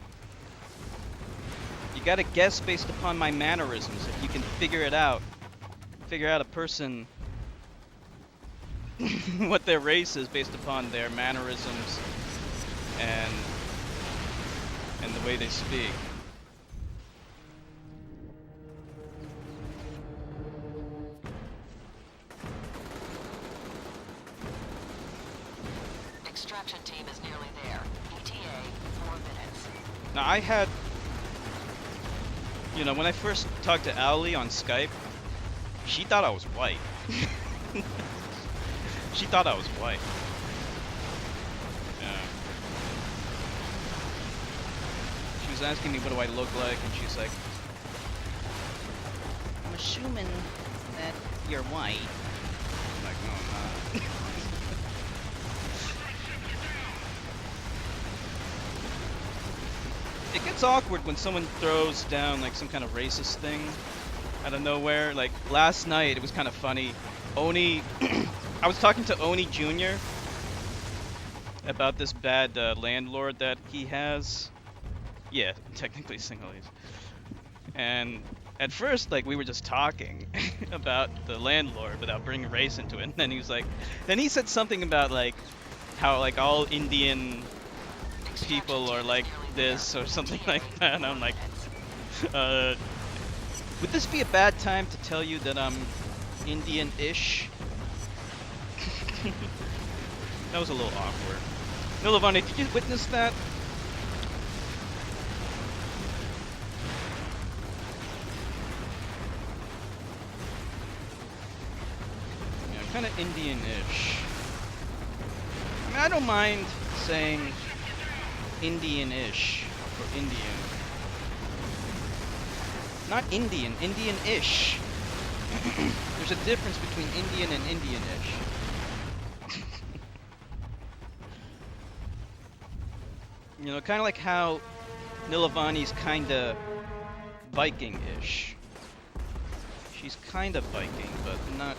You gotta guess based upon my mannerisms. If you can figure it out, figure out a person, what their race is based upon their mannerisms and the way they speak. Extraction team is nearly there. ETA, 4 minutes. Now I had, you know, when I first talked to Owlie on Skype, she thought I was white. She thought I was white. Yeah. She was asking me what do I look like, and she's like, I'm assuming that you're white. I'm like, no, I'm not. It gets awkward when someone throws down like some kind of racist thing out of nowhere. Like last night, it was kind of funny. Oni, I was talking to Oni Jr. about this bad landlord that he has. Yeah, technically Sinhalese. And at first, like we were just talking about the landlord without bringing race into it. And then he was like, then he said something about like how like all Indian people are like this or something like that, and I'm like, would this be a bad time to tell you that I'm Indian-ish? That was a little awkward. Nilavani, did you witness that? Yeah, kind of Indian-ish. I mean, I don't mind saying Indian-ish or Indian. Not Indian, Indian-ish. There's a difference between Indian and Indian-ish. You know, kind of like how Nilavani's kind of Viking-ish. She's kind of Viking, but not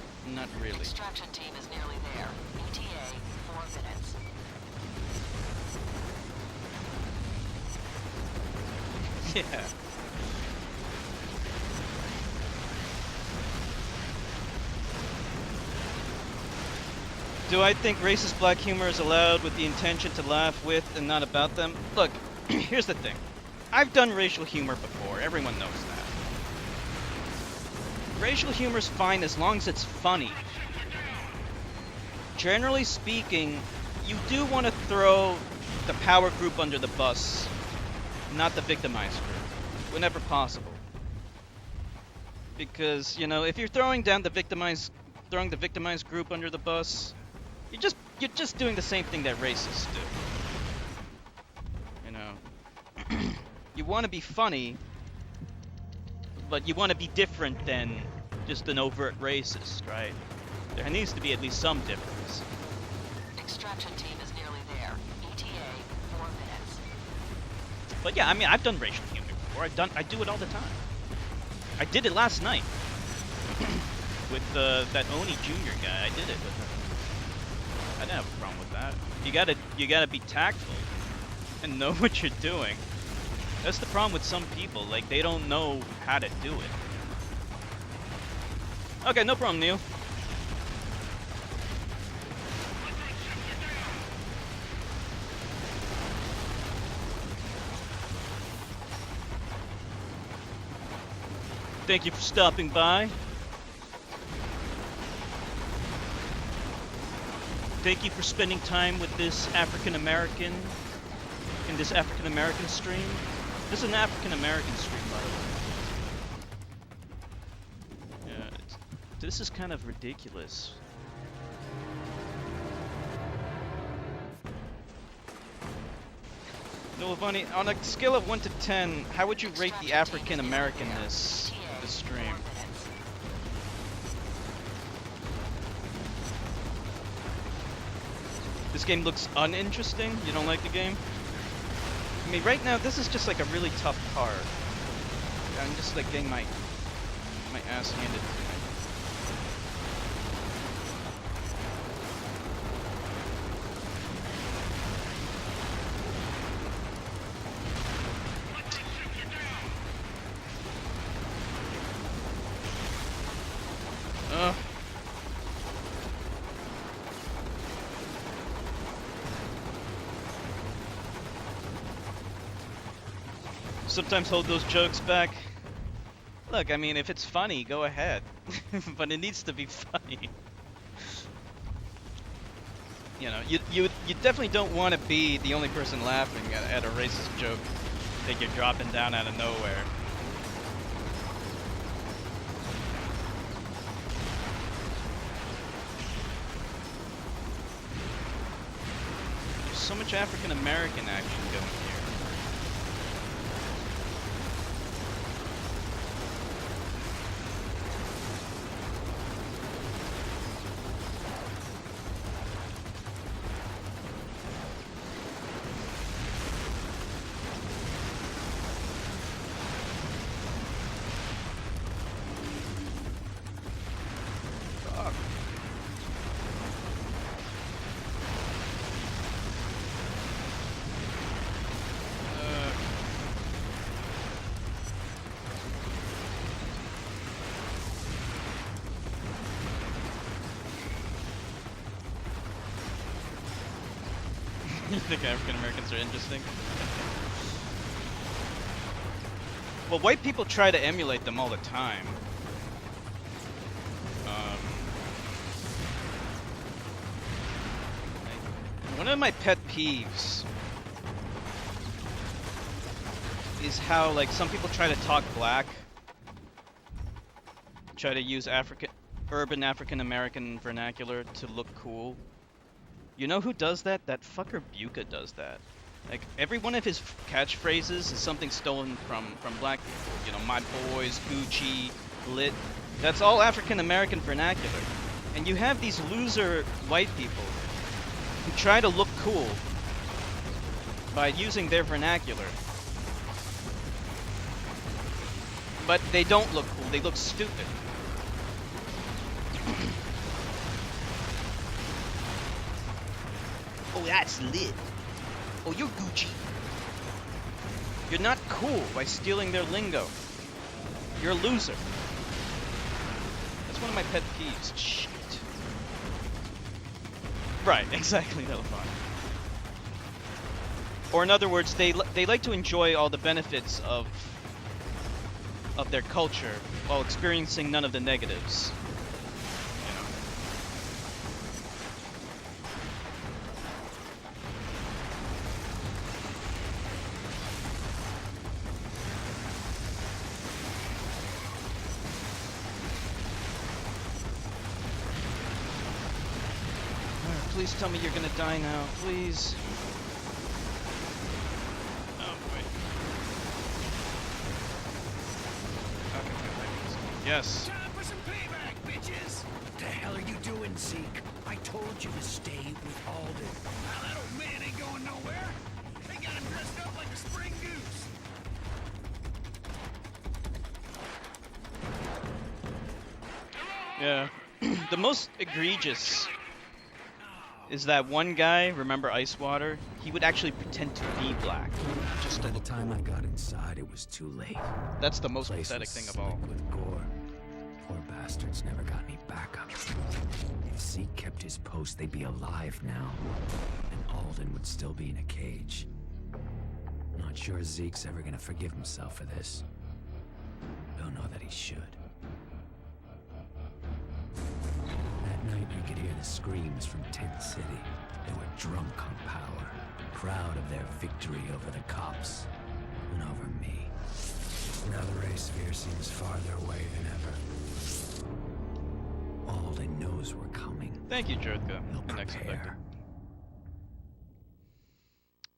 really. Extraction team is nearly there. ETA, 4 minutes. Yeah. Do I think racist black humor is allowed with the intention to laugh with and not about them? Look, here's the thing. I've done racial humor before. Everyone knows that. Racial humor's fine as long as it's funny. Generally speaking, you do want to throw the power group under the bus, not the victimized group, whenever possible. Because, you know, if you're throwing the victimized group under the bus, you're just doing the same thing that racists do. You know, you want to be funny, but you want to be different than just an overt racist, right? There needs to be at least some difference. Extraction team is nearly there. ETA, 4 minutes. But yeah, I mean, I've done racial humor before. I do it all the time. I did it last night with that Oni Jr. guy. I did it with him. I didn't have a problem with that. You gotta be tactful and know what you're doing. That's the problem with some people. Like, they don't know how to do it. Okay, no problem, Neil. Thank you for stopping by. Thank you for spending time with this African American in this African American stream. This is an African American stream, by the way. Yeah, this is kind of ridiculous. No, Ivani, on a scale of 1 to 10, how would you rate the African Americanness of the stream? This game looks uninteresting? You don't like the game? I mean, right now, this is just like a really tough card. I'm just like getting my ass handed to me. Sometimes hold those jokes back. Look, I mean, if it's funny, go ahead. But it needs to be funny. You know, you definitely don't want to be the only person laughing at a racist joke that you're dropping down out of nowhere. There's so much African American action going here. You think African Americans are interesting? Well, white people try to emulate them all the time. One of my pet peeves is how, like, some people try to talk black, try to use urban African American vernacular to look cool. You know who does that? That fucker Buka does that. Like, every one of his catchphrases is something stolen from black people. You know, my boys, Gucci, lit. That's all African American vernacular. And you have these loser white people who try to look cool by using their vernacular. But they don't look cool, they look stupid. Oh, that's lit. Oh, you're Gucci. You're not cool by stealing their lingo. You're a loser. That's one of my pet peeves. Shit. Right, exactly, Delphine. Or in other words, they like to enjoy all the benefits of their culture while experiencing none of the negatives. You know. Please tell me you're gonna die now, please. Oh, wait. Okay. Yes. Time for some payback, bitches! What the hell are you doing, Zeke? I told you to stay with Alden. Now that old man ain't going nowhere. They got him dressed up like a spring goose. Yeah. The most egregious is that one guy, remember Icewater? He would actually pretend to be black. Just to By the look time cool. I got inside, it was too late. That's the most Place pathetic was thing of all. slick with gore. Poor bastards never got any backup. If Zeke kept his post, they'd be alive now. And Alden would still be in a cage. Not sure Zeke's ever gonna forgive himself for this. Don't know that he should. That night, you could hear the screams from Tent City. They were drunk on power, proud of their victory over the cops and over me. Now the race sphere seems farther away than ever. Alden knows we're coming. Thank you, Jurka. He'll The next prepare. effective.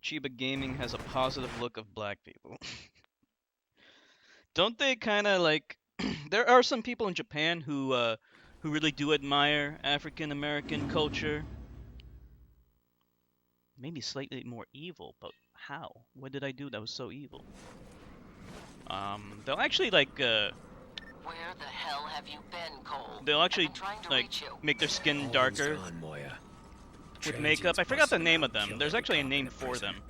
Chiba Gaming has a positive look of black people. Don't they kind of like? There are some people in Japan who really do admire African American culture. Maybe slightly more evil, but how? What did I do that was so evil? They'll actually like Where the hell have you been, Cole? they'll actually I've been trying to like reach you. make their skin Alden's darker gone, Moya. with makeup. I forgot the name of them. Killed There's every actually a cop in name the for prison. them.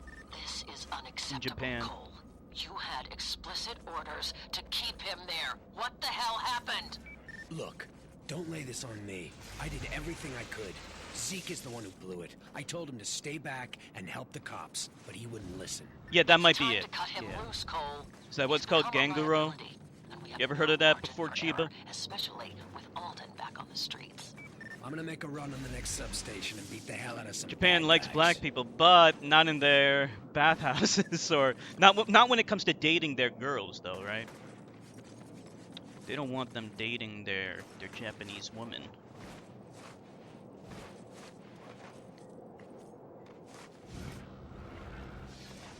This is unacceptable, Japan. Cole. You had explicit orders to keep him there. What the hell happened? Look, don't lay this on me. I did everything I could. Zeke is the one who blew it. I told him to stay back and help the cops, but he wouldn't listen. Yeah, that might Time be it. to cut him Yeah. loose, Cole. Is that what's He's called become a Ganguro? liability, and we have You ever no heard of that margin before, for Chiba? error, especially with Alden back on the streets. I'm gonna make a run on the next substation and beat the hell out of some Japan bad likes guys. black people, but not in their bathhouses or not when it comes to dating their girls, though, right? They don't want them dating their Japanese woman.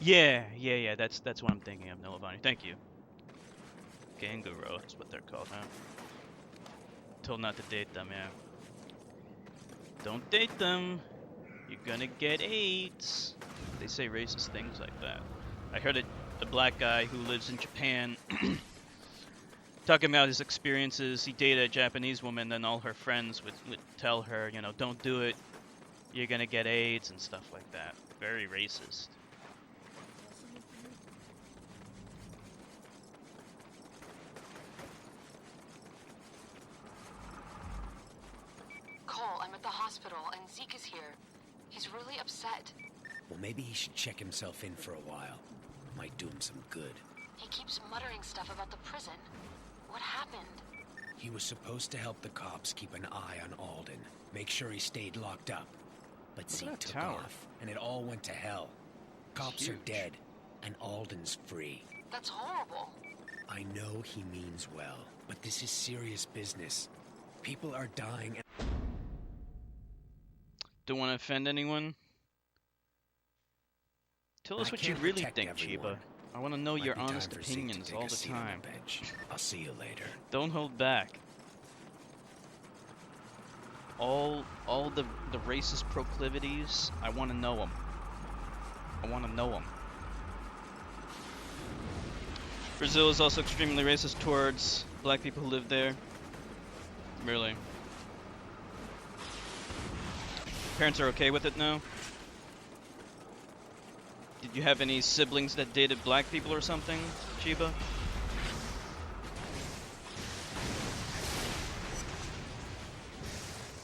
Yeah. That's what I'm thinking of, Nilavani. Thank you. Ganguro, that's what they're called, huh? Told not to date them, yeah. Don't date them. You're gonna get AIDS. They say racist things like that. I heard a black guy who lives in Japan talking about his experiences. He dated a Japanese woman, and all her friends would tell her, you know, don't do it. You're gonna get AIDS and stuff like that. Very racist. Cole, I'm at the hospital, and Zeke is here. He's really upset. Well, maybe he should check himself in for a while. Might do him some good. He keeps muttering stuff about the prison. What happened? He was supposed to help the cops keep an eye on Alden, make sure he stayed locked up. But Look at Zeke that took tower. off, and it all went to hell. Cops are Huge. dead, and Alden's free. That's horrible. I know he means well, but this is serious business. People are dying. Don't want to offend anyone. Tell us I what you can't really protect think, everyone. Chiba. I want to know Might your be time honest for Zeke to opinions take all a the seat on time. bench. I'll see you later. Don't hold back. All the racist proclivities, I want to know them. I want to know them. Brazil is also extremely racist towards black people who live there. Really. Parents are okay with it now? Did you have any siblings that dated black people or something, Chiba?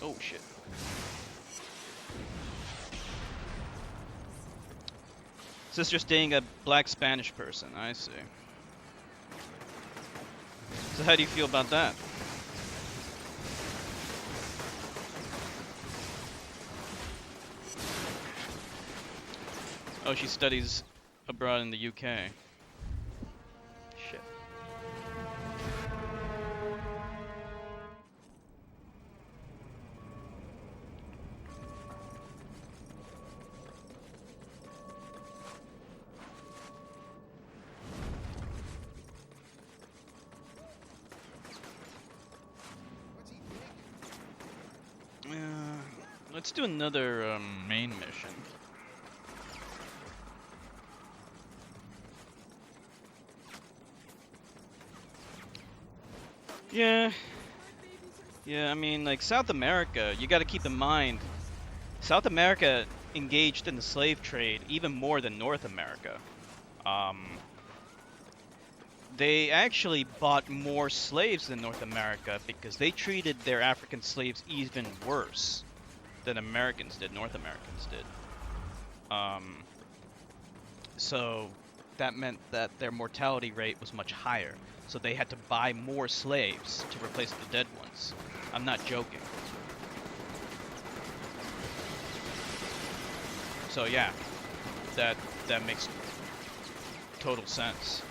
Oh shit. Sister's dating a black Spanish person, I see. So how do you feel about that? Oh, she studies abroad in the UK. Shit. Let's do another main mission. Yeah. Yeah, I mean, like, South America, you gotta keep in mind, South America engaged in the slave trade even more than North America. They actually bought more slaves than North America because they treated their African slaves even worse than Americans did, North Americans did. So that meant that their mortality rate was much higher. So they had to buy more slaves to replace the dead ones. I'm not joking. So yeah, that makes total sense.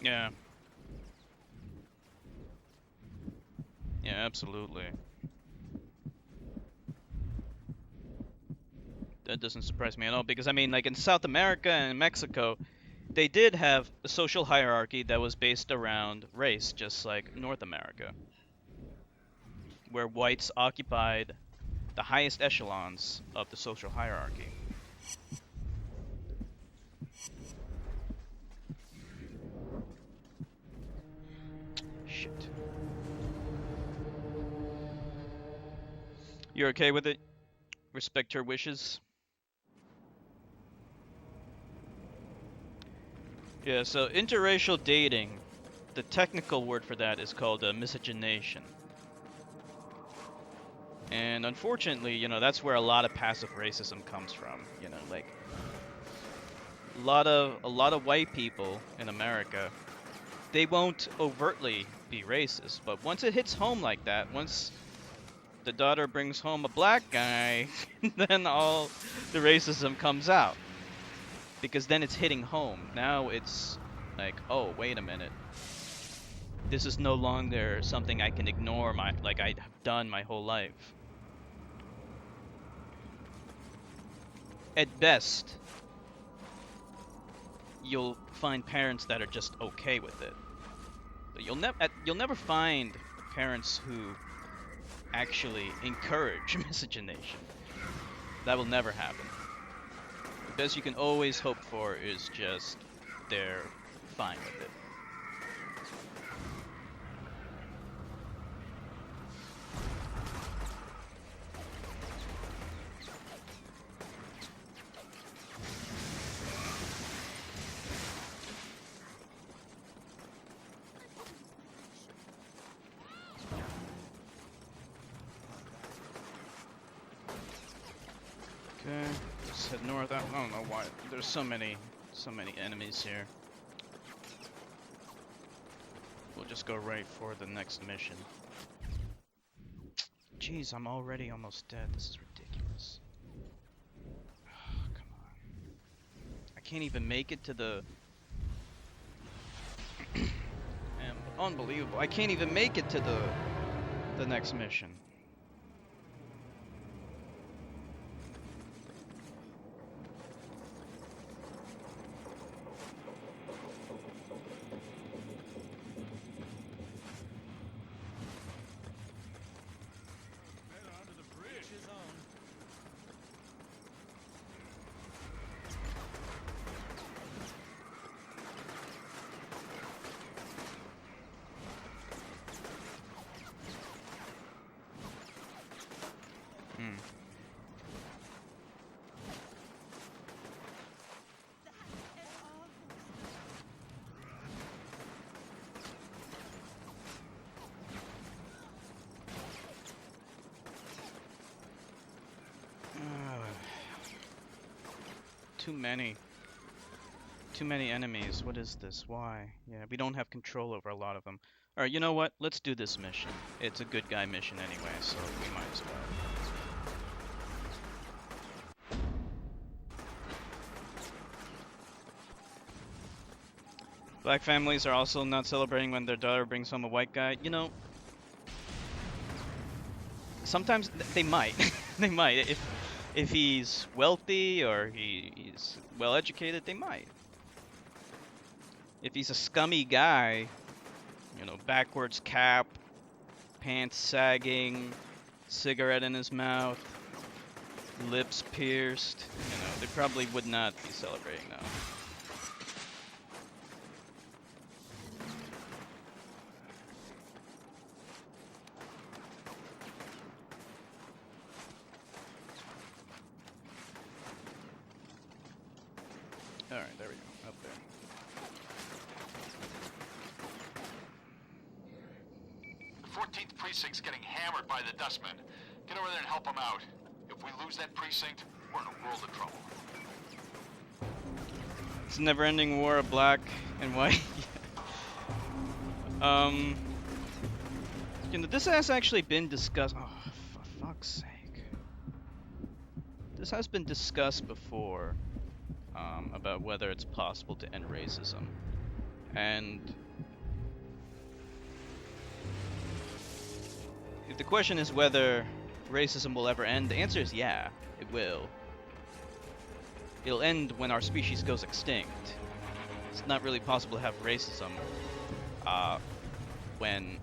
Yeah. Yeah, absolutely. That doesn't surprise me at all because I mean, like in South America and Mexico, they did have a social hierarchy that was based around race, just like North America, where whites occupied the highest echelons of the social hierarchy. Shit. You're okay with it? Respect her wishes? Yeah, so interracial dating, the technical word for that is called miscegenation. And unfortunately, you know, that's where a lot of passive racism comes from. You know, like a lot of white people in America, they won't overtly be racist, but once it hits home like that, once the daughter brings home a black guy, then all the racism comes out. Because then it's hitting home. Now it's like, oh, wait a minute. This is no longer something I can ignore like I have done my whole life. At best, you'll find parents that are just okay with it. But you'll never find parents who actually encourage miscegenation. That will never happen. The best you can always hope for is just they're fine with it. Okay, let's head north. I don't know why. There's so many enemies here. We'll just go right for the next mission. Jeez, I'm already almost dead. This is ridiculous. Oh, come on. I can't even make it to the... Man, unbelievable. I can't even make it to the next mission. too many. Too many enemies. What is this? Why? Yeah, we don't have control over a lot of them. Alright, you know what? Let's do this mission. It's a good guy mission anyway, so we might as well. Black families are also not celebrating when their daughter brings home a white guy. You know, sometimes they might. They might. If he's wealthy or he's well educated, they might. If he's a scummy guy, you know, backwards cap, pants sagging, cigarette in his mouth, lips pierced, you know, they probably would not be celebrating now. Alright, there we go, up there. The 14th precinct's getting hammered by the dustmen. Get over there and help them out. If we lose that precinct, we're in a world of trouble. It's a never-ending war of black and white. You know, this has actually been discussed. Oh, for fuck's sake! This has been discussed before about whether it's possible to end racism, and if the question is whether racism will ever end, the answer is yeah, it will. It'll end when our species goes extinct. It's not really possible to have racism when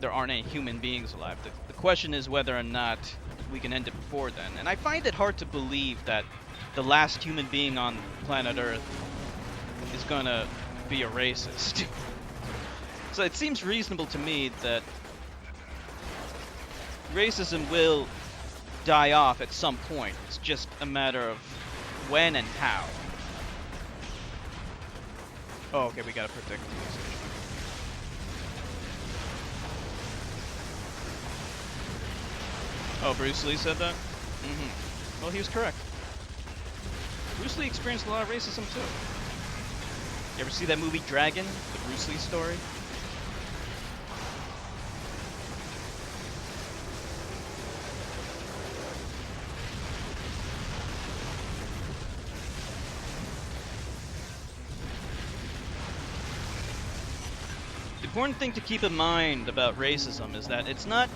there aren't any human beings alive. The question is whether or not we can end it before then. And I find it hard to believe that the last human being on planet Earth is gonna be a racist. So it seems reasonable to me that racism will die off at some point. It's just a matter of when and how. Oh, okay, we gotta protect the station. Oh, Bruce Lee said that? Mm-hmm. Well, he was correct. Bruce Lee experienced a lot of racism too. You ever see that movie Dragon? The Bruce Lee story? The important thing to keep in mind about racism is that it's not,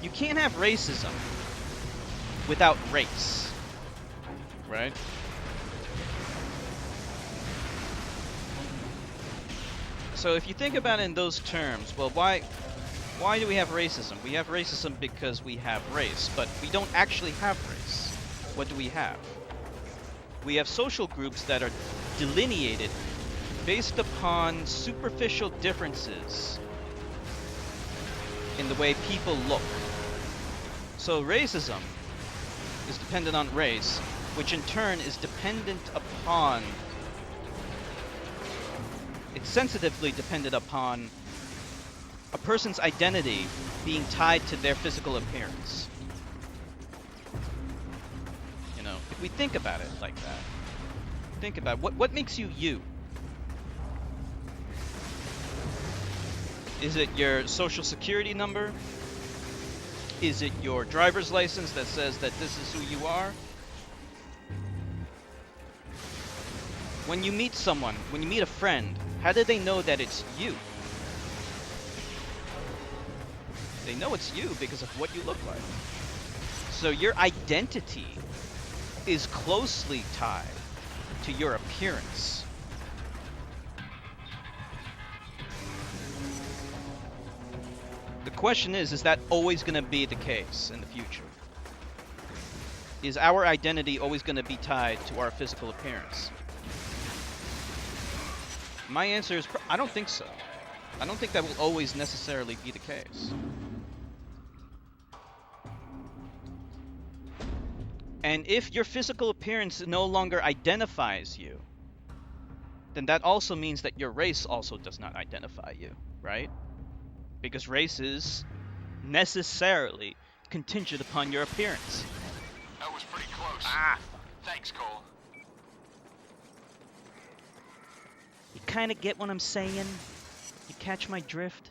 you can't have racism without race, right? So if you think about it in those terms, well, why do we have racism? We have racism because we have race, but we don't actually have race. What do we have? We have social groups that are delineated based upon superficial differences in the way people look. So racism is dependent on race, which in turn is dependent upon, it's sensitively dependent upon a person's identity being tied to their physical appearance. You know, if we think about it like that, think about what makes you you? Is it your social security number? Is it your driver's license that says that this is who you are? When you meet someone, when you meet a friend, how do they know that it's you? They know it's you because of what you look like. So your identity is closely tied to your appearance. The question is that always going to be the case in the future? Is our identity always going to be tied to our physical appearance? My answer is I don't think so. I don't think that will always necessarily be the case. And if your physical appearance no longer identifies you, then that also means that your race also does not identify you, right? Because race is necessarily contingent upon your appearance. That was pretty close. Ah! Thanks, Cole. You kind of get what I'm saying? You catch my drift?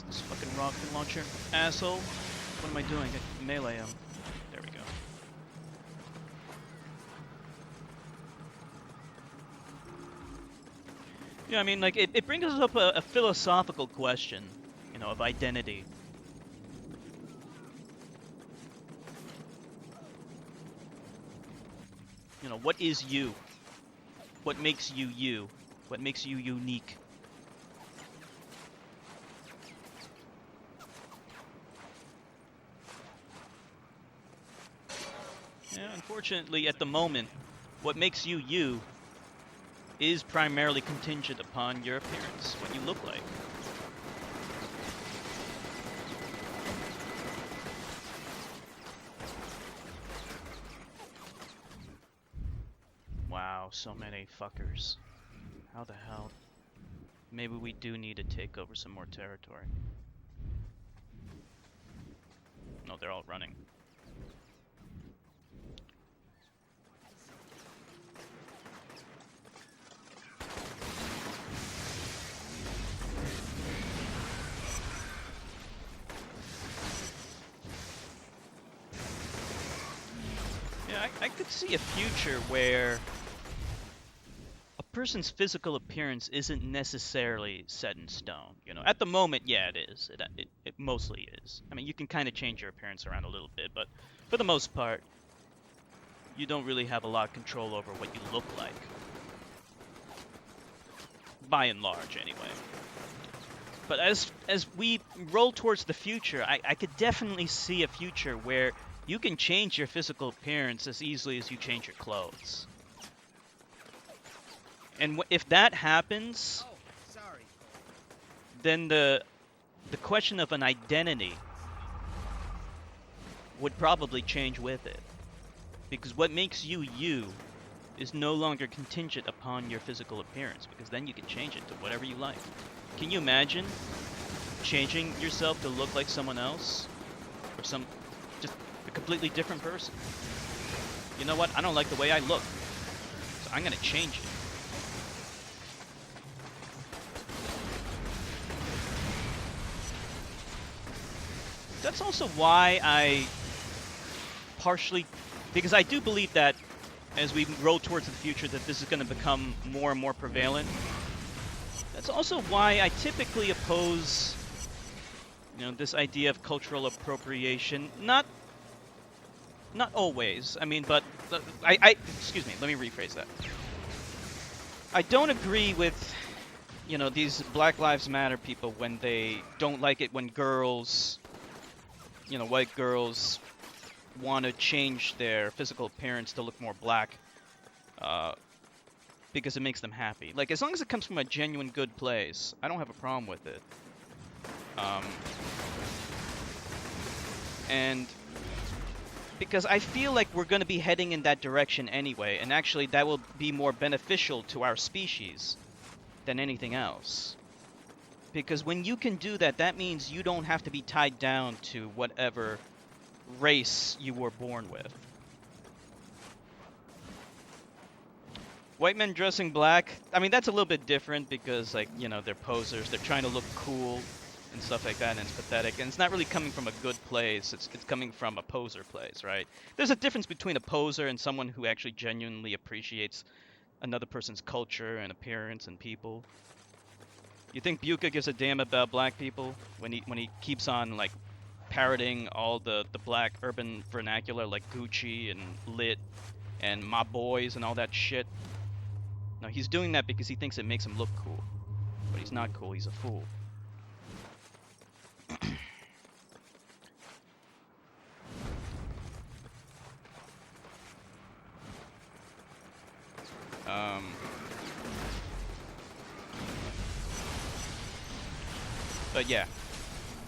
This fucking rocket launcher asshole. What am I doing? I melee him. There we go. Yeah, I mean, like, it brings us up a philosophical question, you know, of identity. You know, what is you? What makes you you? What makes you unique? Yeah, unfortunately, at the moment, what makes you you is primarily contingent upon your appearance, what you look like. Wow, so many fuckers. How the hell? Maybe we do need to take over some more territory. No, they're all running. Yeah, I could see a future where a person's physical appearance isn't necessarily set in stone. You know, at the moment, yeah, it is. It mostly is. I mean, you can kind of change your appearance around a little bit, but for the most part, you don't really have a lot of control over what you look like. By and large, anyway. But as we roll towards the future, I could definitely see a future where you can change your physical appearance as easily as you change your clothes. And if that happens, then the question of an identity would probably change with it. Because what makes you you is no longer contingent upon your physical appearance, because then you can change it to whatever you like. Can you imagine changing yourself to look like someone else? Or just a completely different person? You know what? I don't like the way I look, so I'm gonna change it. That's also why I partially, because I do believe that as we roll towards the future that this is going to become more and more prevalent. That's also why I typically oppose, you know, this idea of cultural appropriation. Not always. I mean, but excuse me, let me rephrase that. I don't agree with, you know, these Black Lives Matter people when they don't like it when girls, you know, white girls want to change their physical appearance to look more black because it makes them happy. Like, as long as it comes from a genuine good place, I don't have a problem with it. And because I feel like we're going to be heading in that direction anyway, and actually that will be more beneficial to our species than anything else. Because when you can do that, that means you don't have to be tied down to whatever race you were born with. White men dressing black, I mean, that's a little bit different because, like, you know, they're posers, they're trying to look cool and stuff like that, and it's pathetic, and it's not really coming from a good place, it's coming from a poser place, right? There's a difference between a poser and someone who actually genuinely appreciates another person's culture and appearance and people. You think Buka gives a damn about black people when he keeps on, like, parroting all the black urban vernacular like Gucci and Lit and My Boys and all that shit? No, he's doing that because he thinks it makes him look cool. But he's not cool, he's a fool. But yeah,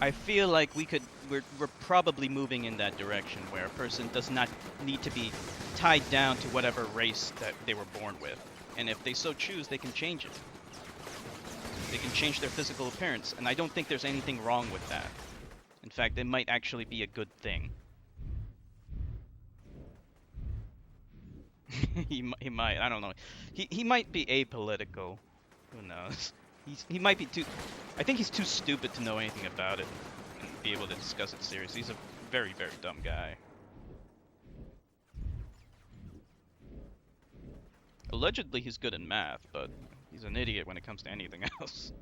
I feel like we're probably moving in that direction where a person does not need to be tied down to whatever race that they were born with. And if they so choose, they can change it. They can change their physical appearance, and I don't think there's anything wrong with that. In fact, it might actually be a good thing. He might, I don't know. He might be apolitical. Who knows? He might be too. I think he's too stupid to know anything about it and be able to discuss it seriously. He's a very, very dumb guy. Allegedly, he's good in math, but he's an idiot when it comes to anything else.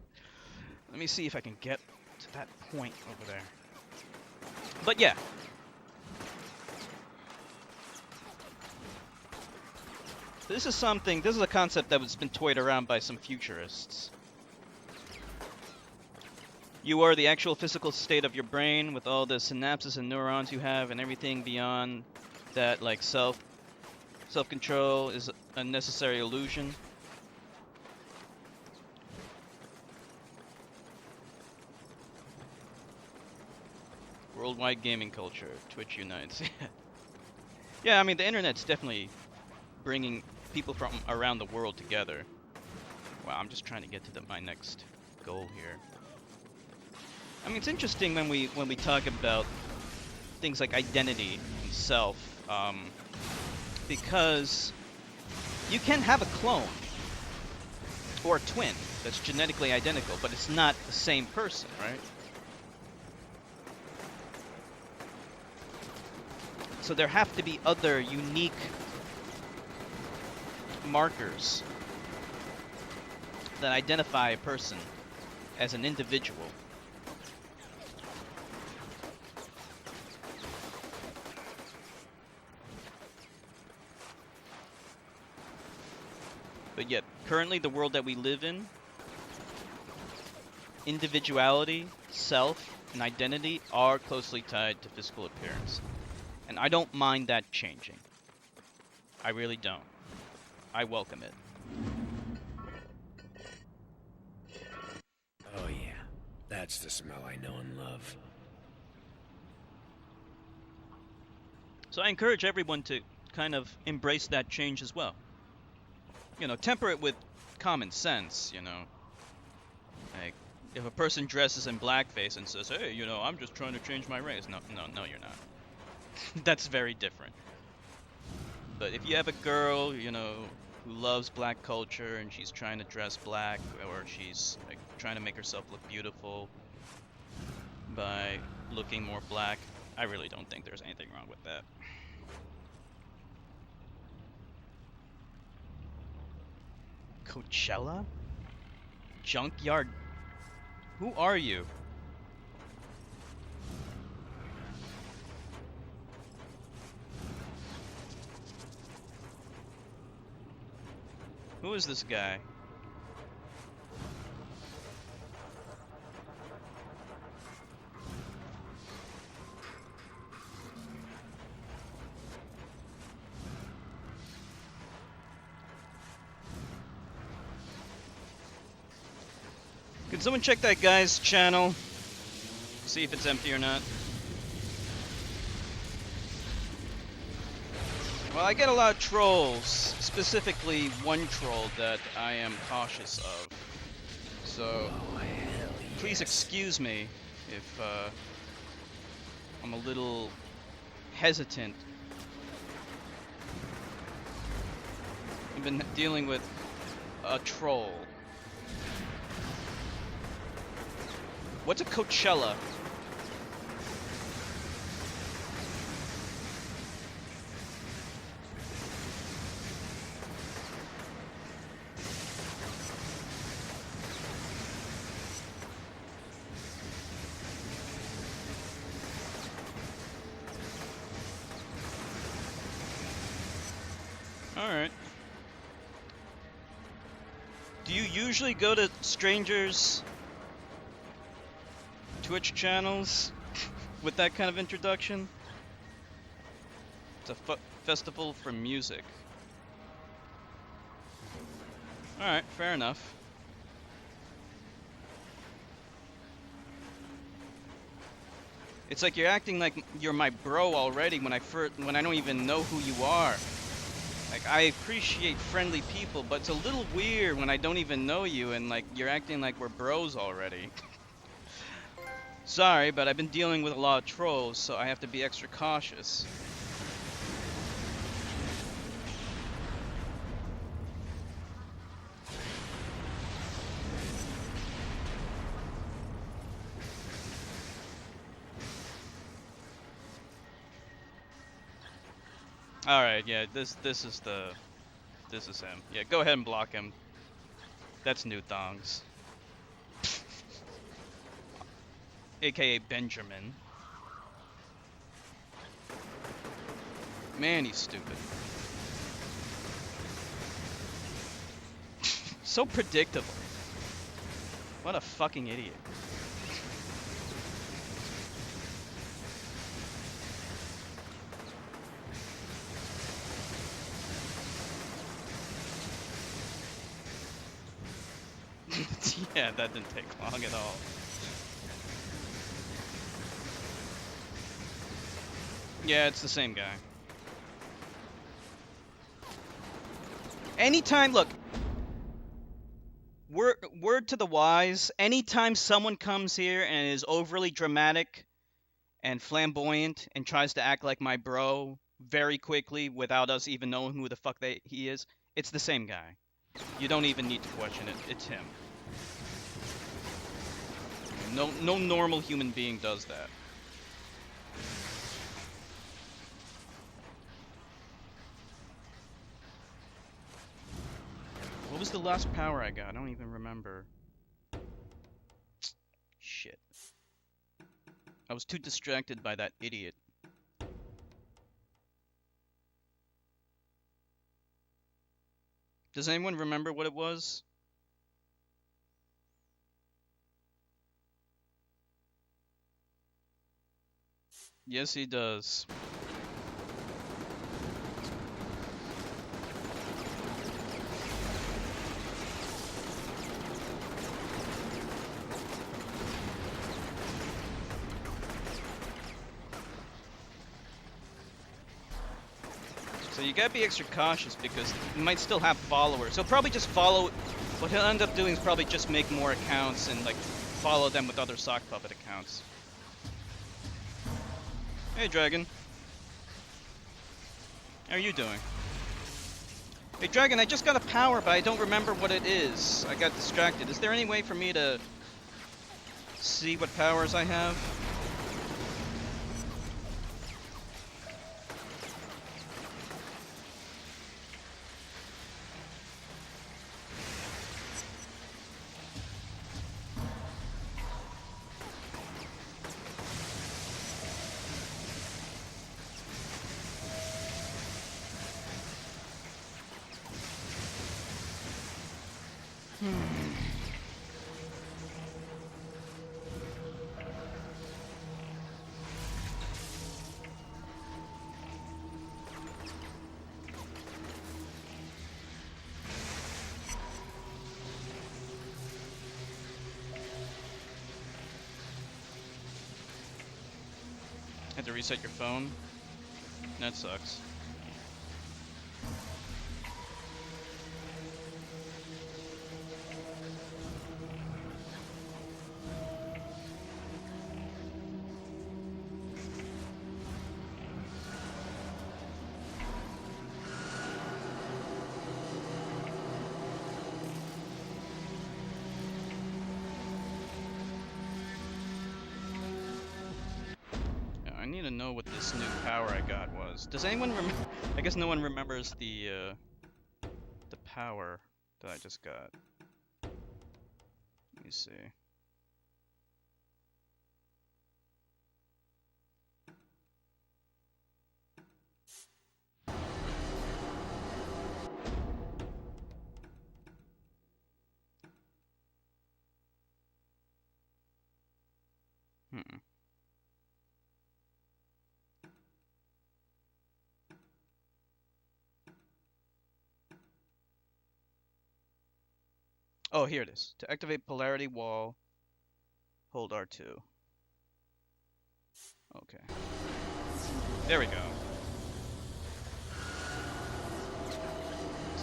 Let me see if I can get to that point over there. But yeah. This is a concept that has been toyed around by some futurists. You are the actual physical state of your brain with all the synapses and neurons you have, and everything beyond that, like self-control, is a necessary illusion. Worldwide gaming culture, Twitch unites. Yeah, I mean, the internet's definitely bringing people from around the world together. Wow, I'm just trying to get to my next goal here. I mean, it's interesting when we talk about things like identity and self, because you can have a clone or a twin that's genetically identical, but it's not the same person, right? So there have to be other unique markers that identify a person as an individual. But yet, currently the world that we live in, individuality, self, and identity are closely tied to physical appearance. And I don't mind that changing. I really don't. I welcome it. Oh yeah, that's the smell I know and love. So I encourage everyone to kind of embrace that change as well. You know, temper it with common sense, you know. Like, if a person dresses in blackface and says, hey, you know, I'm just trying to change my race. No, you're not. That's very different. But if you have a girl, you know, who loves black culture and she's trying to dress black, or she's like, trying to make herself look beautiful by looking more black, I really don't think there's anything wrong with that. Coachella? Junkyard? Who are you? Who is this guy? Can someone check that guy's channel? See if it's empty or not. Well, I get a lot of trolls, specifically one troll that I am cautious of. So, please excuse me if I'm a little hesitant. I've been dealing with a troll. What's a Coachella? Alright. Do you usually go to strangers' Twitch channels with that kind of introduction? It's a festival for music. Alright, fair enough. It's like you're acting like you're my bro already when I don't even know who you are. Like, I appreciate friendly people, but it's a little weird when I don't even know you and like you're acting like we're bros already. Sorry, but I've been dealing with a lot of trolls, so I have to be extra cautious. All right, yeah, this is him. Yeah, go ahead and block him. That's New Thongs, aka Benjamin. Man, he's stupid. So predictable. What a fucking idiot. Yeah, that didn't take long at all. Yeah, it's the same guy. Anytime, look, word to the wise, anytime someone comes here and is overly dramatic and flamboyant and tries to act like my bro very quickly without us even knowing who the fuck he is, it's the same guy. You don't even need to question it. It's him. No normal human being does that. What was the last power I got? I don't even remember. Shit. I was too distracted by that idiot. Does anyone remember what it was? Yes, he does. So you gotta be extra cautious because you might still have followers. He'll probably just follow. What he'll end up doing is probably just make more accounts and like follow them with other sock puppet accounts. Hey, Dragon. How are you doing? Hey, Dragon, I just got a power, but I don't remember what it is. I got distracted. Is there any way for me to see what powers I have? Had to reset your phone? That sucks. I need to know what this new power I got was. Does anyone remember? I guess no one remembers the power that I just got. Let me see. Hmm. Oh, here it is. To activate polarity wall, hold R2. Okay. There we go.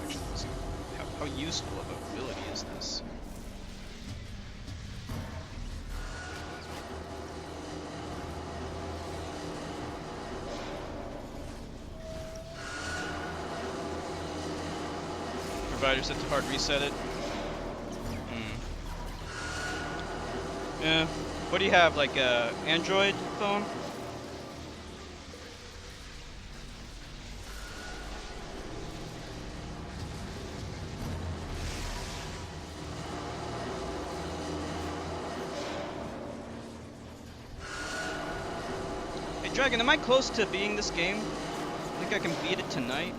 Let's see, how useful of an ability is this? Provider set to hard reset it. Yeah. What do you have, like a Android phone? Hey Dragon, am I close to beating this game? I think I can beat it tonight.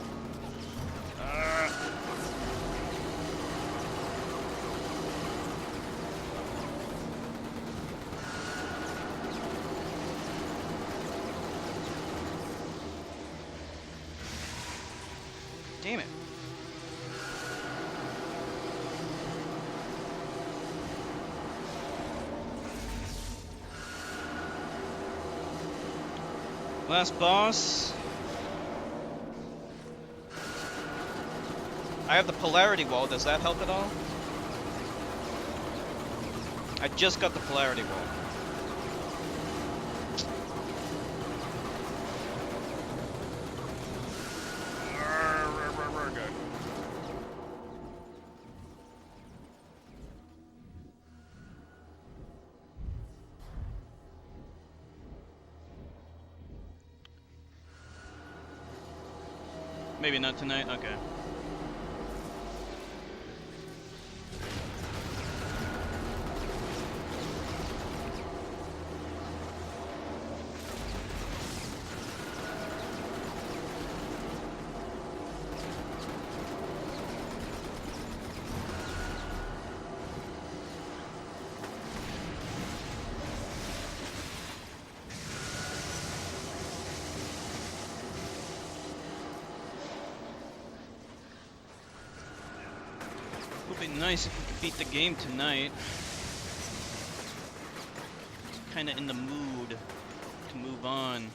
Damn it. Last boss. I have the polarity wall. Does that help at all? I just got the polarity wall. Maybe not tonight? Okay. Would be nice if we could beat the game tonight. Kinda in the mood to move on.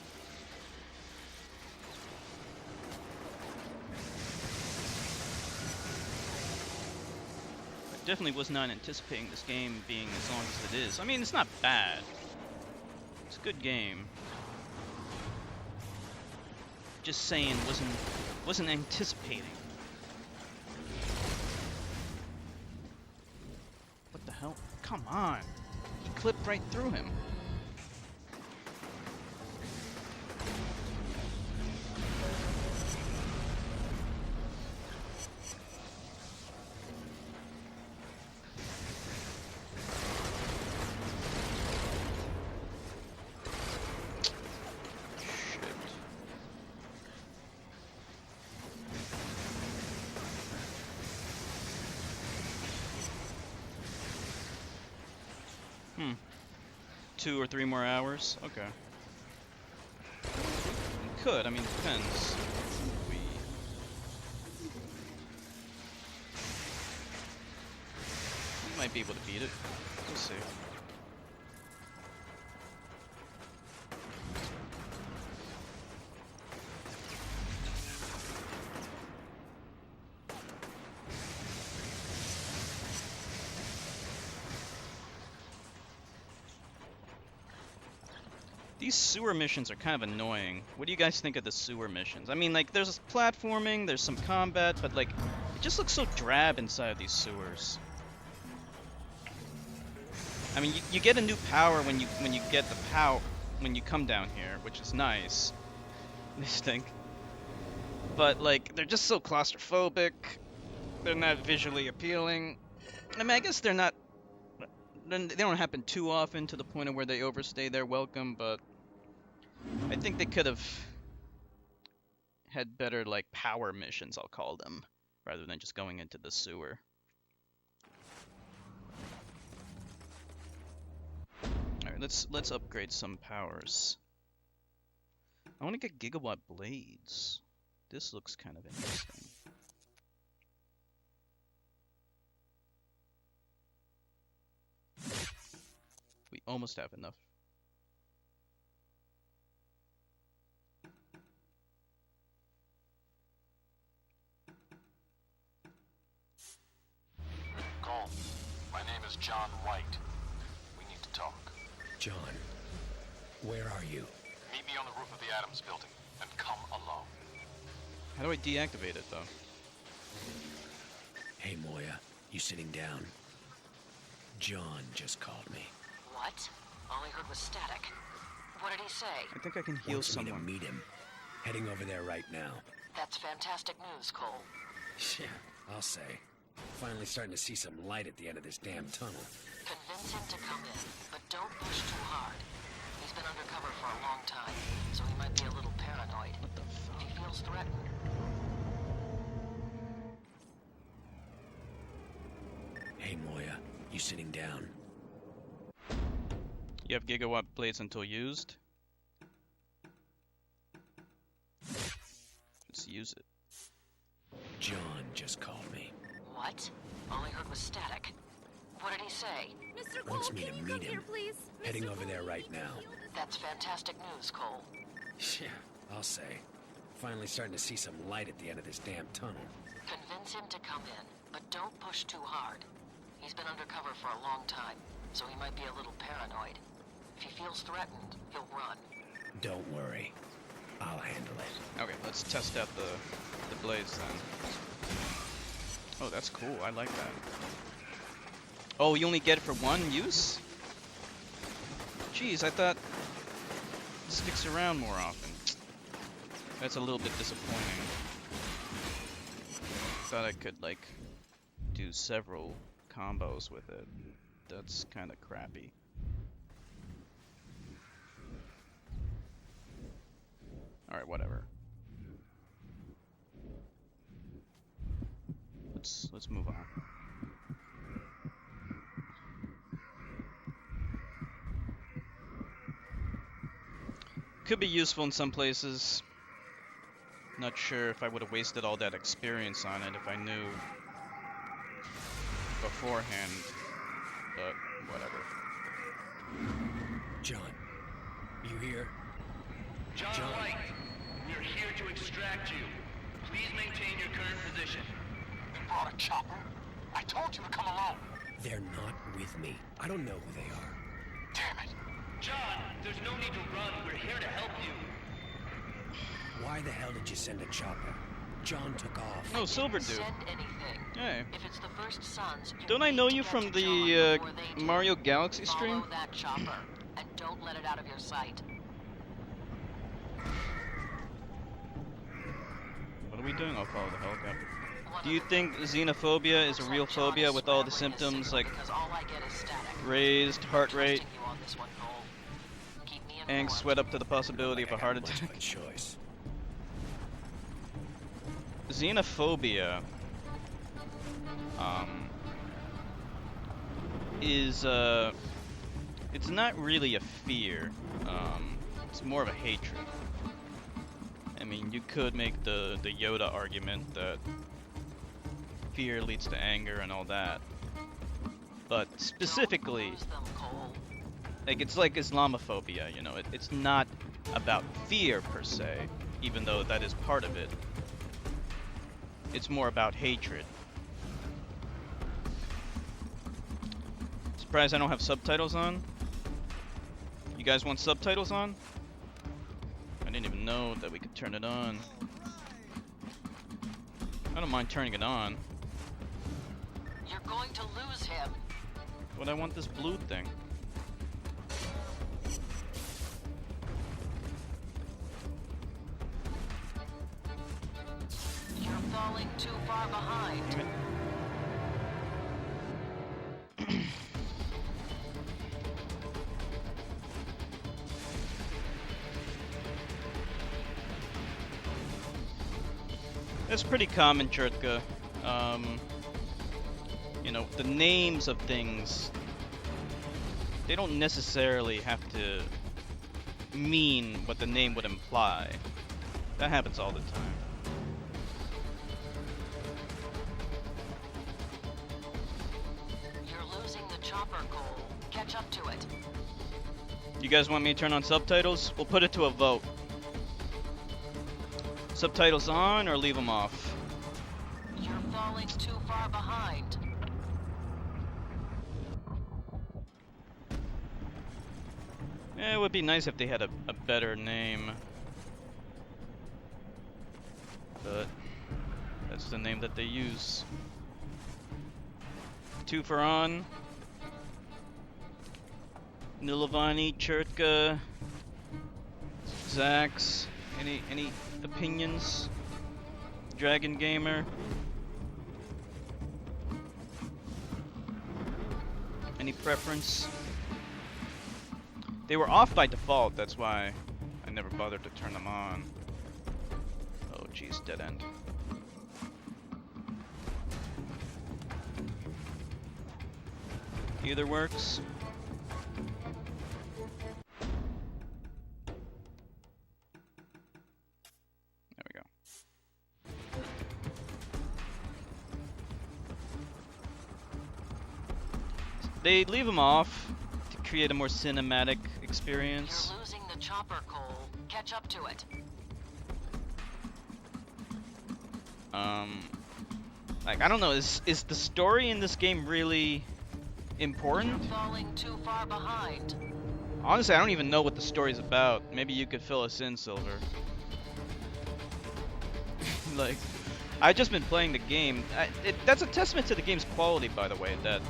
I definitely was not anticipating this game being as long as it is. I mean, it's not bad. It's a good game. Just saying, wasn't anticipating. What the hell? Come on! He clipped right through him. Hmm. 2 or 3 more hours? Okay. We could, I mean, it depends. We might be able to beat it. We'll see. These sewer missions are kind of annoying. What do you guys think of the sewer missions? I mean, like, there's platforming, there's some combat, but, like, it just looks so drab inside of these sewers. I mean, you get a new power when you get the when you come down here, which is nice. They stink. But, like, they're just so claustrophobic. They're not visually appealing. I mean, I guess they're not... They don't happen too often to the point of where they overstay their welcome, but... I think they could have had better, like, power missions, I'll call them, rather than just going into the sewer. Alright, let's upgrade some powers. I want to get gigawatt blades. This looks kind of interesting. We almost have enough. is John White. We need to talk. John, where are you? Meet me on the roof of the Adams building, and come alone. How do I deactivate it, though? Hey, Moya, you sitting down? John just called me. What? All I heard was static. What did he say? I think I can heal Wants me to someone. meet him. Heading over there right now. That's fantastic news, Cole. Yeah, I'll say. Finally starting to see some light at the end of this damn tunnel. Convince him to come in, but don't push too hard. He's been undercover for a long time, so he might be a little paranoid. What the fuck? If he feels threatened, Hey, Moya, you sitting down? You have gigawatt blades until used. Let's use it. John just called me. what? All I heard was static. What did he say? Mr. Cole, Wants me can to you meet come him. here, please? Heading Mr. over Cole, there we right need to now. heal this- That's fantastic news, Cole. Yeah, I'll say. Finally starting to see some light at the end of this damn tunnel. Convince him to come in, but don't push too hard. He's been undercover for a long time, so he might be a little paranoid. If he feels threatened, he'll run. Don't worry. I'll handle it. Okay, let's test out the blades then. Oh, that's cool. I like that. Oh, you only get it for one use? Jeez, I thought it sticks around more often. That's a little bit disappointing. Thought I could, like, do several combos with it. That's kind of crappy. Alright, whatever. Let's move on. Could be useful in some places. Not sure if I would have wasted all that experience on it if I knew beforehand, but whatever. John, you here? John White, we're here to extract you. Please maintain your current position. They brought a chopper? I told you to come alone. They're not with me. I don't know who they are. Damn it. John, there's no need to run. We're here to help you. Why the hell did you send a chopper? John took off. Oh, Silver Didn't Dude. send anything. Hey. If it's the first Sons, you Don't I need know to you get from to the John before they do. Mario Galaxy stream? Follow that chopper, and don't let it out of your sight. What are we doing? I'll follow the helicopter. One Do you other think thing. xenophobia is a Looks real like John phobia is with all the scrambling his symptoms signal like because all I get is static. raised heart rate, Trusting you on this one, Cole. Keep me angst, informed. sweat up to the possibility of a heart Much attack? of a choice. Xenophobia is it's not really a fear. It's more of a hatred. I mean, you could make the Yoda argument that fear leads to anger and all that, but specifically, Don't lose them, Cole. like it's like Islamophobia. You know, it's not about fear per se, even though that is part of it. It's more about hatred. Surprised I don't have subtitles on. You guys want subtitles on? I didn't even know that we could turn it on. I don't mind turning it on, You're going to lose him. but I want this blue thing. You're falling too far behind. Damn it. That's pretty common, Chertka. You know, the names of things, they don't necessarily have to mean what the name would imply. That happens all the time. You're losing the chopper, Cole. Catch up to it. You guys want me to turn on subtitles? We'll put it to a vote. Subtitles on or leave them off? You're falling too far behind. It would be nice if they had a better name. But that's the name that they use. 2 for on. Nilovani, Chertka, Zax. Any opinions? Dragon Gamer. Any preference? They were off by default, that's why I never bothered to turn them on. Oh jeez, dead end. Either works. There we go. They leave them off to create a more cinematic experience. You're losing the chopper, Cole. Catch up to it. Like, I don't know, is the story in this game really important? You're falling too far behind. Honestly, I don't even know what the story's about. Maybe you could fill us in, Silver. Like, I've just been playing the game. That's a testament to the game's quality, by the way, that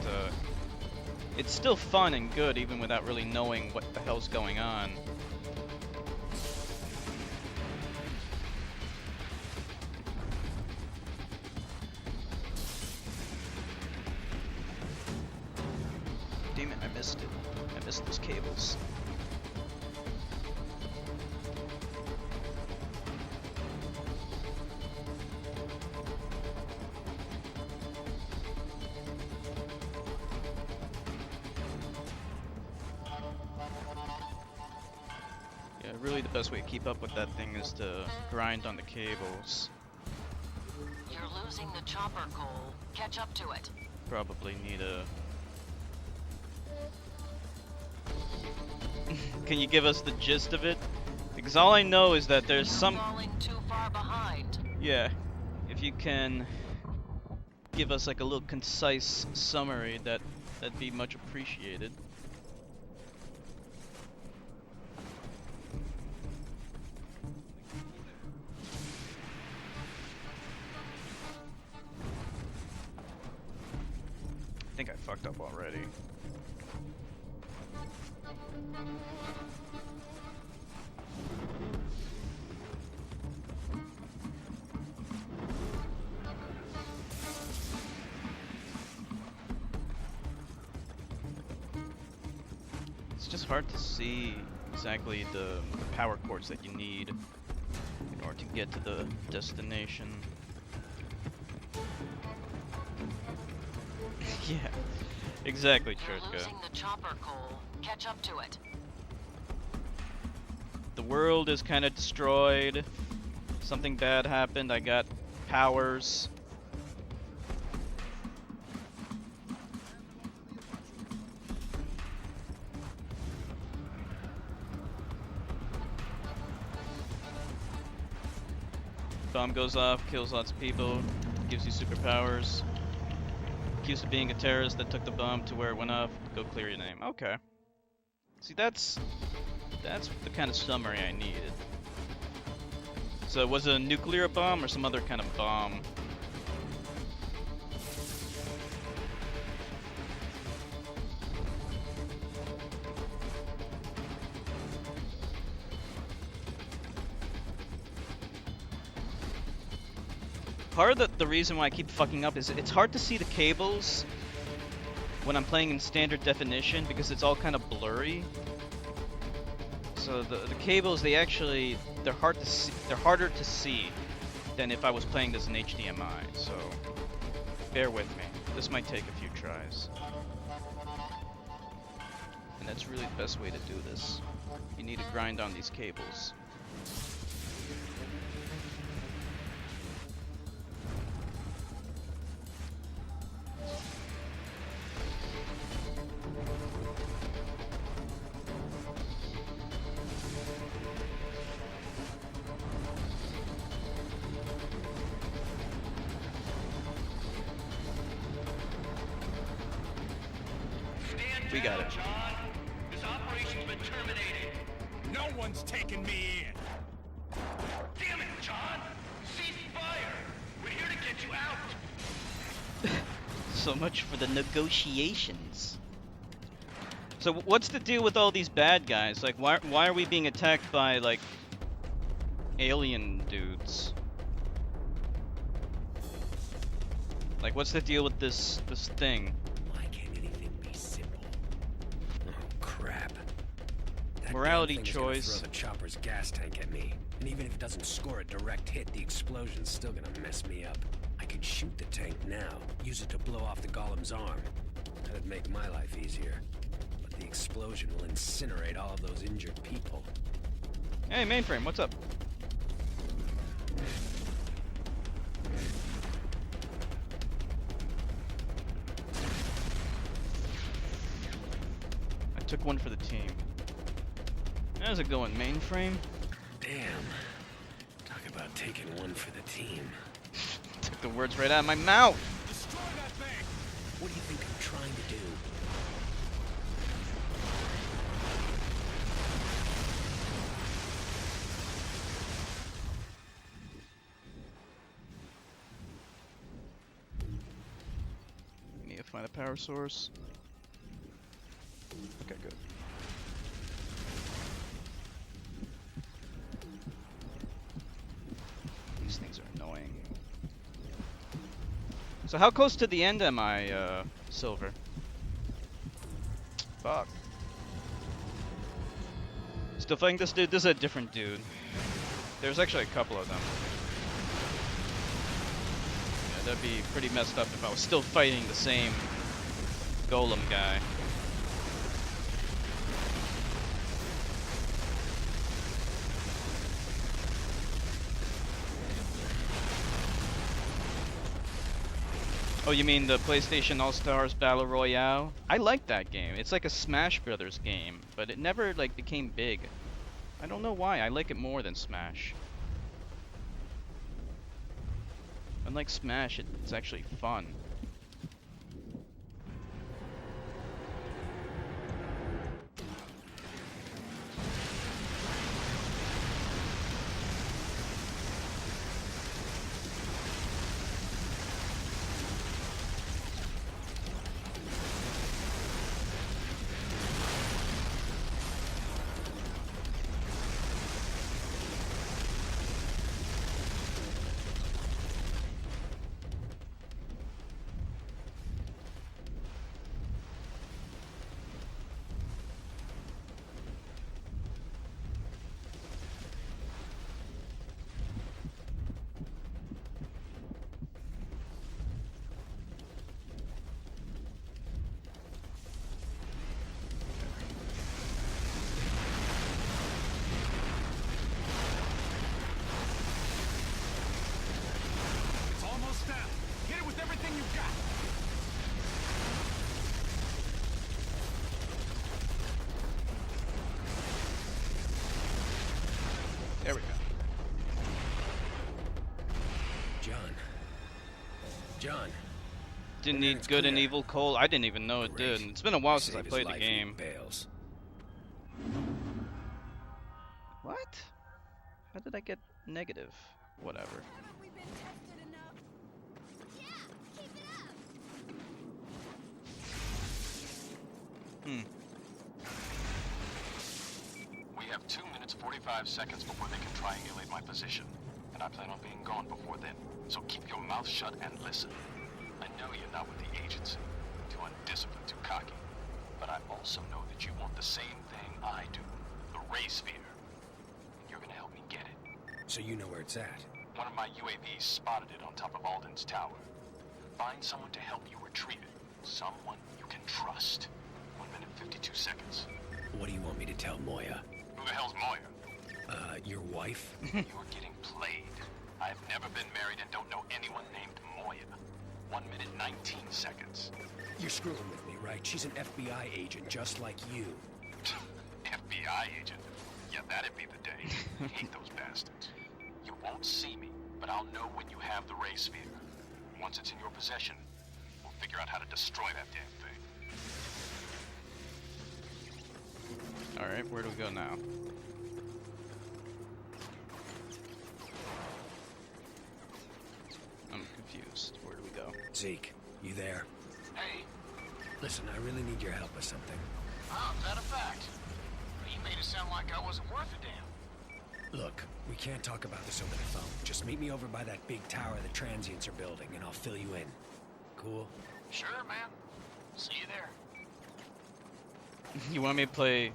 it's still fun and good even without really knowing what the hell's going on. Damn it, I missed it. I missed those cables. Yeah, really the best way to keep up with that thing is to grind on the cables. You're losing the chopper, Cole. Catch up to it. Probably need a... Can you give us the gist of it? Because all I know is that there's You're some... falling too far behind. Yeah, if you can give us like a little concise summary, that'd be much appreciated. I think I fucked up already. It's just hard to see exactly the power cords that you need in order to get to the destination. Yeah, exactly, You're Chertka. losing the chopper, Cole. Catch up to it. The world is kind of destroyed. Something bad happened. I got powers. Bomb goes off, kills lots of people, gives you superpowers. Accused of being a terrorist that took the bomb to where it went off. Go clear your name. Okay. See, that's the kind of summary I needed. So was it a nuclear bomb or some other kind of bomb? Part of the reason why I keep fucking up is it's hard to see the cables when I'm playing in standard definition because it's all kind of blurry. So the cables, they're hard to see, they're harder to see than if I was playing this in HDMI. So bear with me. This might take a few tries. And that's really the best way to do this. You need to grind on these cables. We got it. John. This operation's been terminated. one's taking me in. Damn it, John! Cease fire! We're here to get you out! So much for the negotiations. So what's the deal with all these bad guys? Like, why are we being attacked by, like, alien dudes? Like, what's the deal with this thing? Why can't anything be simple? Oh, crap. That Morality damn thing is gonna choice. throw the chopper's gas tank at me. And even if it doesn't score a direct hit, the explosion's still gonna mess me up. I could shoot the tank now, use it to blow off the golem's arm. That'd make my life easier. But the explosion will incinerate all of those injured people. Hey, mainframe, what's up? I took one for the team. How's it going, mainframe? Damn. Talk about taking one for the team. Took the words right out of my mouth. Destroy that thing! What do you think I'm trying to do? We need to find a power source. Okay, good. These things are annoying. So how close to the end am I, Silver? Fuck. Still fighting this dude? This is a different dude. There's actually a couple of them. Yeah, that'd be pretty messed up if I was still fighting the same golem guy. Oh, you mean the PlayStation All-Stars Battle Royale? I like that game. It's like a Smash Brothers game, but it never like became big. I don't know why. I like it more than Smash. Unlike Smash, it's actually fun. It's almost down. Hit it with everything you've got. There we go. John. Didn't Man, need it's good and clear. evil coal. I didn't even know it Great. did. And it's been a while since I Save his played the life and he game. bails. What? How did I get negative? Whatever. Haven't we been tested enough? Yeah, keep it up. We have 2 minutes 45 seconds before they can triangulate my position. And I plan on being gone before then. So keep your mouth shut and listen. I know you're not with the agency. Too undisciplined, too cocky. But I also know that you want the same thing I do. The Ray Sphere. And you're gonna help me get it. So you know where it's at. One of my UAVs spotted it on top of Alden's tower. Find someone to help you retrieve it. Someone you can trust. 1 minute 52 seconds. What do you want me to tell Moya? Who the hell's Moya? Your wife? You're getting played. I've never been married and don't know anyone named Moya. 1 minute 19 seconds. You're screwing with me, right? She's an FBI agent just like you. FBI agent? Yeah, that'd be the day. I hate those bastards. You won't see me, but I'll know when you have the Ray Sphere. Once it's in your possession, we'll figure out how to destroy that damn thing. Alright, where do we go now? confused. Where do we go? Zeke, you there? Hey, Listen, I really need your help with something. is that a fact? You made it sound like I wasn't worth a damn. Look, we can't talk about this over the phone. Just meet me over by that big tower the transients are building, and I'll fill you in. Cool? Sure, man. See you there. You want me to play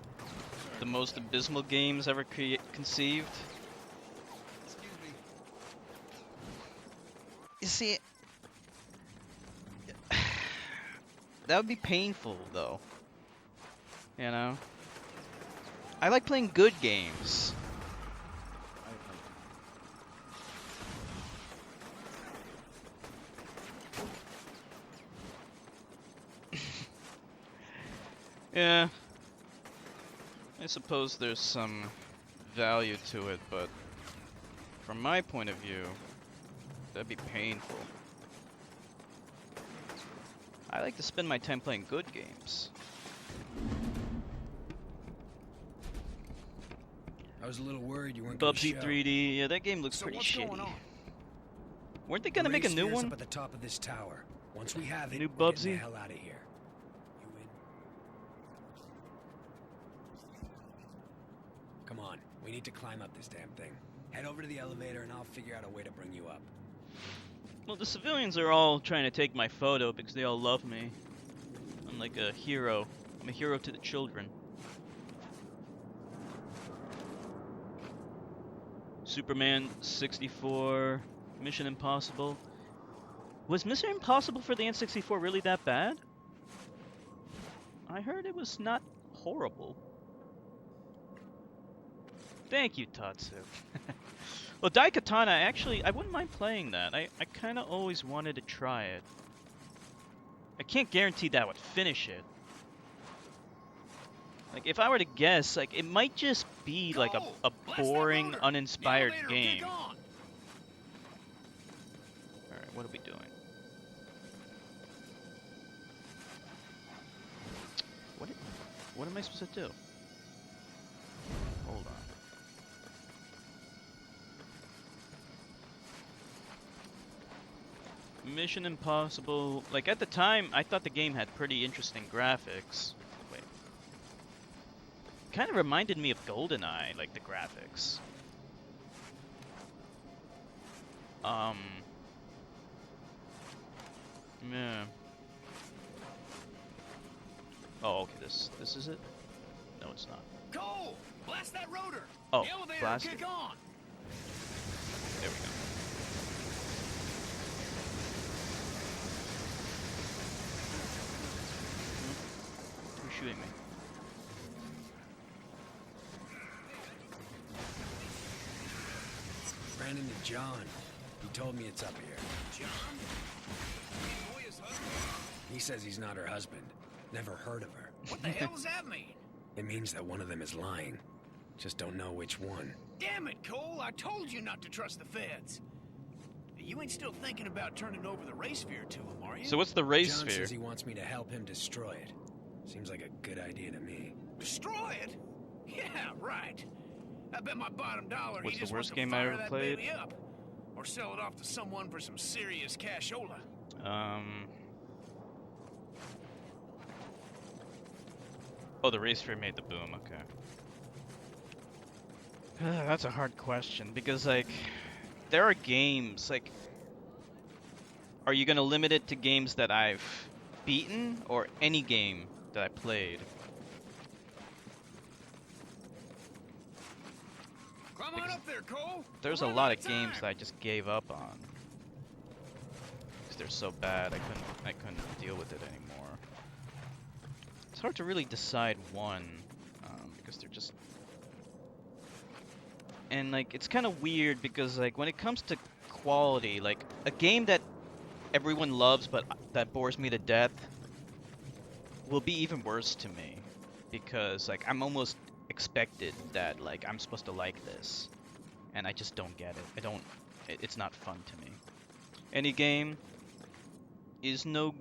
the most abysmal games ever conceived? Excuse me. You see, that would be painful, though. You know? I like playing good games. Yeah. I suppose there's some value to it, but from my point of view, that'd be painful. I like to spend my time playing good games. I was a little worried you weren't going to Bubsy show. 3D, yeah, that game looks So pretty what's shitty. going on? Weren't they gonna make a new Sphere's one? up at the top of this tower. Once we have it, New we're getting Bubsy? the hell out of here. You in? Come on, we need to climb up this damn thing. Head over to the elevator and I'll figure out a way to bring you up. Well, the civilians are all trying to take my photo because they all love me. I'm like a hero. I'm a hero to the children. Superman 64, Mission Impossible. Was Mission Impossible for the N64 really that bad? I heard it was not horrible. Thank you, Tatsu. Well, Daikatana, actually, I wouldn't mind playing that. I kind of always wanted to try it. I can't guarantee that I would finish it. Like, if I were to guess, like, it might just be like a Blast that boring, motor. uninspired The elevator, game. kick on. Alright, what are we doing? What am I supposed to do? Hold on. Mission Impossible. Like, at the time, I thought the game had pretty interesting graphics. Wait. Kind of reminded me of GoldenEye, like the graphics. Yeah. Oh, okay, this is it? No, it's not. Cole, blast that rotor. Oh, the elevator, blast kick it. on. There we go. Who's shooting me? Brandon and John. He told me it's up here. John? Moya's husband? He says he's not her husband. Never heard of her. What the hell does that mean? It means that one of them is lying. Just don't know which one. Damn it, Cole. I told you not to trust the feds. You ain't still thinking about turning over the race sphere to him, are you? So what's the race John sphere? says he wants me to help him destroy it. Seems like a good idea to me. Destroy it? Yeah, right. I bet my bottom dollar What's he the just worst wants to game I fire ever that played? baby up. Or sell it off to someone for some serious cashola. Oh, the race sphere made the boom, okay. That's a hard question, because, like, there are games, like, are you gonna limit it to games that I've beaten, or any game that I played? Climb on up there, Cole. There's We're a running lot out of games time. that I just gave up on. Because they're so bad, I couldn't deal with it anymore. It's hard to really decide one, because they're just... And, like, it's kind of weird because, like, when it comes to quality, like, a game that everyone loves but that bores me to death will be even worse to me. Because, like, I'm almost expected that, like, I'm supposed to like this. And I just don't get it. It's not fun to me. Any game is no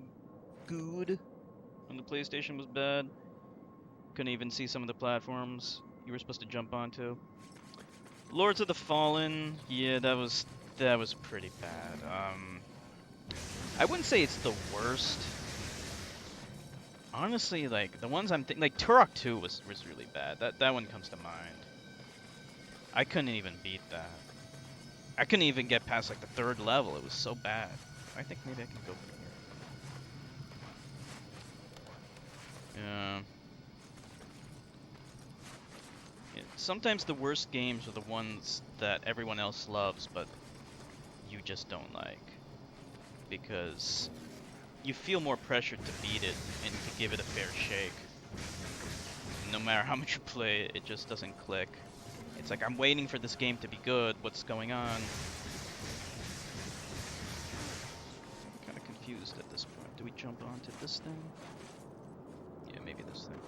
good. When the PlayStation was bad, couldn't even see some of the platforms you were supposed to jump onto. Lords of the Fallen, yeah, that was pretty bad. I wouldn't say it's the worst. Honestly, like the ones I'm thinking, like Turok 2 was really bad. That one comes to mind. I couldn't even beat that. I couldn't even get past like the 3rd level. It was so bad. I think maybe I can go through here. Yeah. Sometimes the worst games are the ones that everyone else loves, but you just don't like. Because you feel more pressure to beat it and to give it a fair shake. No matter how much you play it, it just doesn't click. It's like, I'm waiting for this game to be good. What's going on? I'm kind of confused at this point. Do we jump onto this thing? Yeah, maybe this thing.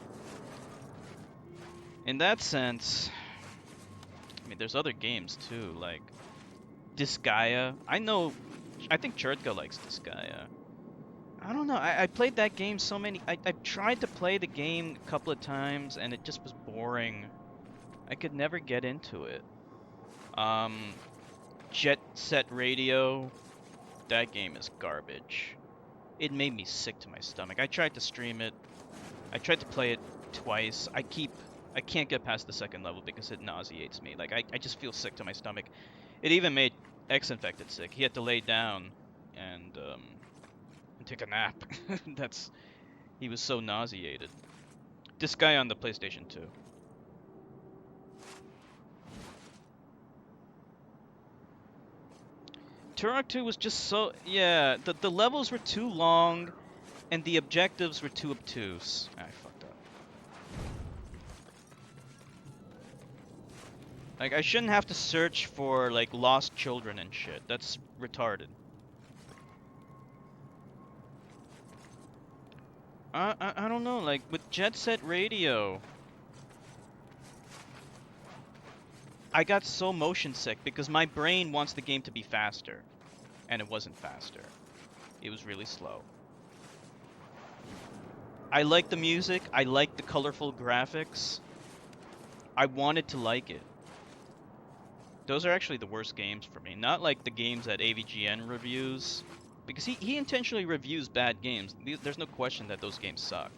In that sense, I mean, there's other games too, like Disgaea. I think Chertka likes Disgaea. I don't know, I played that game so many, I tried to play the game a couple of times and it just was boring. I could never get into it. Jet Set Radio, that game is garbage. It made me sick to my stomach. I tried to stream it. I tried to play it twice. I can't get past the 2nd level because it nauseates me. Like, I just feel sick to my stomach. It even made X-Infected sick. He had to lay down and take a nap. He was so nauseated. This guy on the PlayStation 2. Turok 2 was just so, yeah, the levels were too long and the objectives were too obtuse. I fucked up. Like, I shouldn't have to search for, like, lost children and shit. That's retarded. I don't know, like, with Jet Set Radio, I got so motion sick because my brain wants the game to be faster. And it wasn't faster. It was really slow. I like the music. I like the colorful graphics. I wanted to like it. Those are actually the worst games for me. Not like the games that AVGN reviews. Because he intentionally reviews bad games. There's no question that those games suck.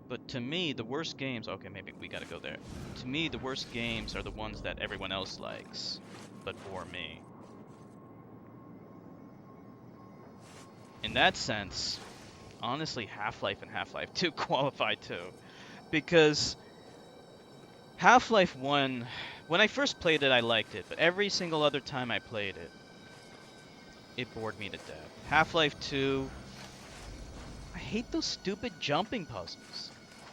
But to me, the worst games... Okay, maybe we gotta go there. To me, the worst games are the ones that everyone else likes. But for me. In that sense, honestly, Half-Life and Half-Life 2 qualify too. Because Half-Life 1, when I first played it, I liked it. But every single other time I played it, it bored me to death. Half-Life 2, I hate those stupid jumping puzzles.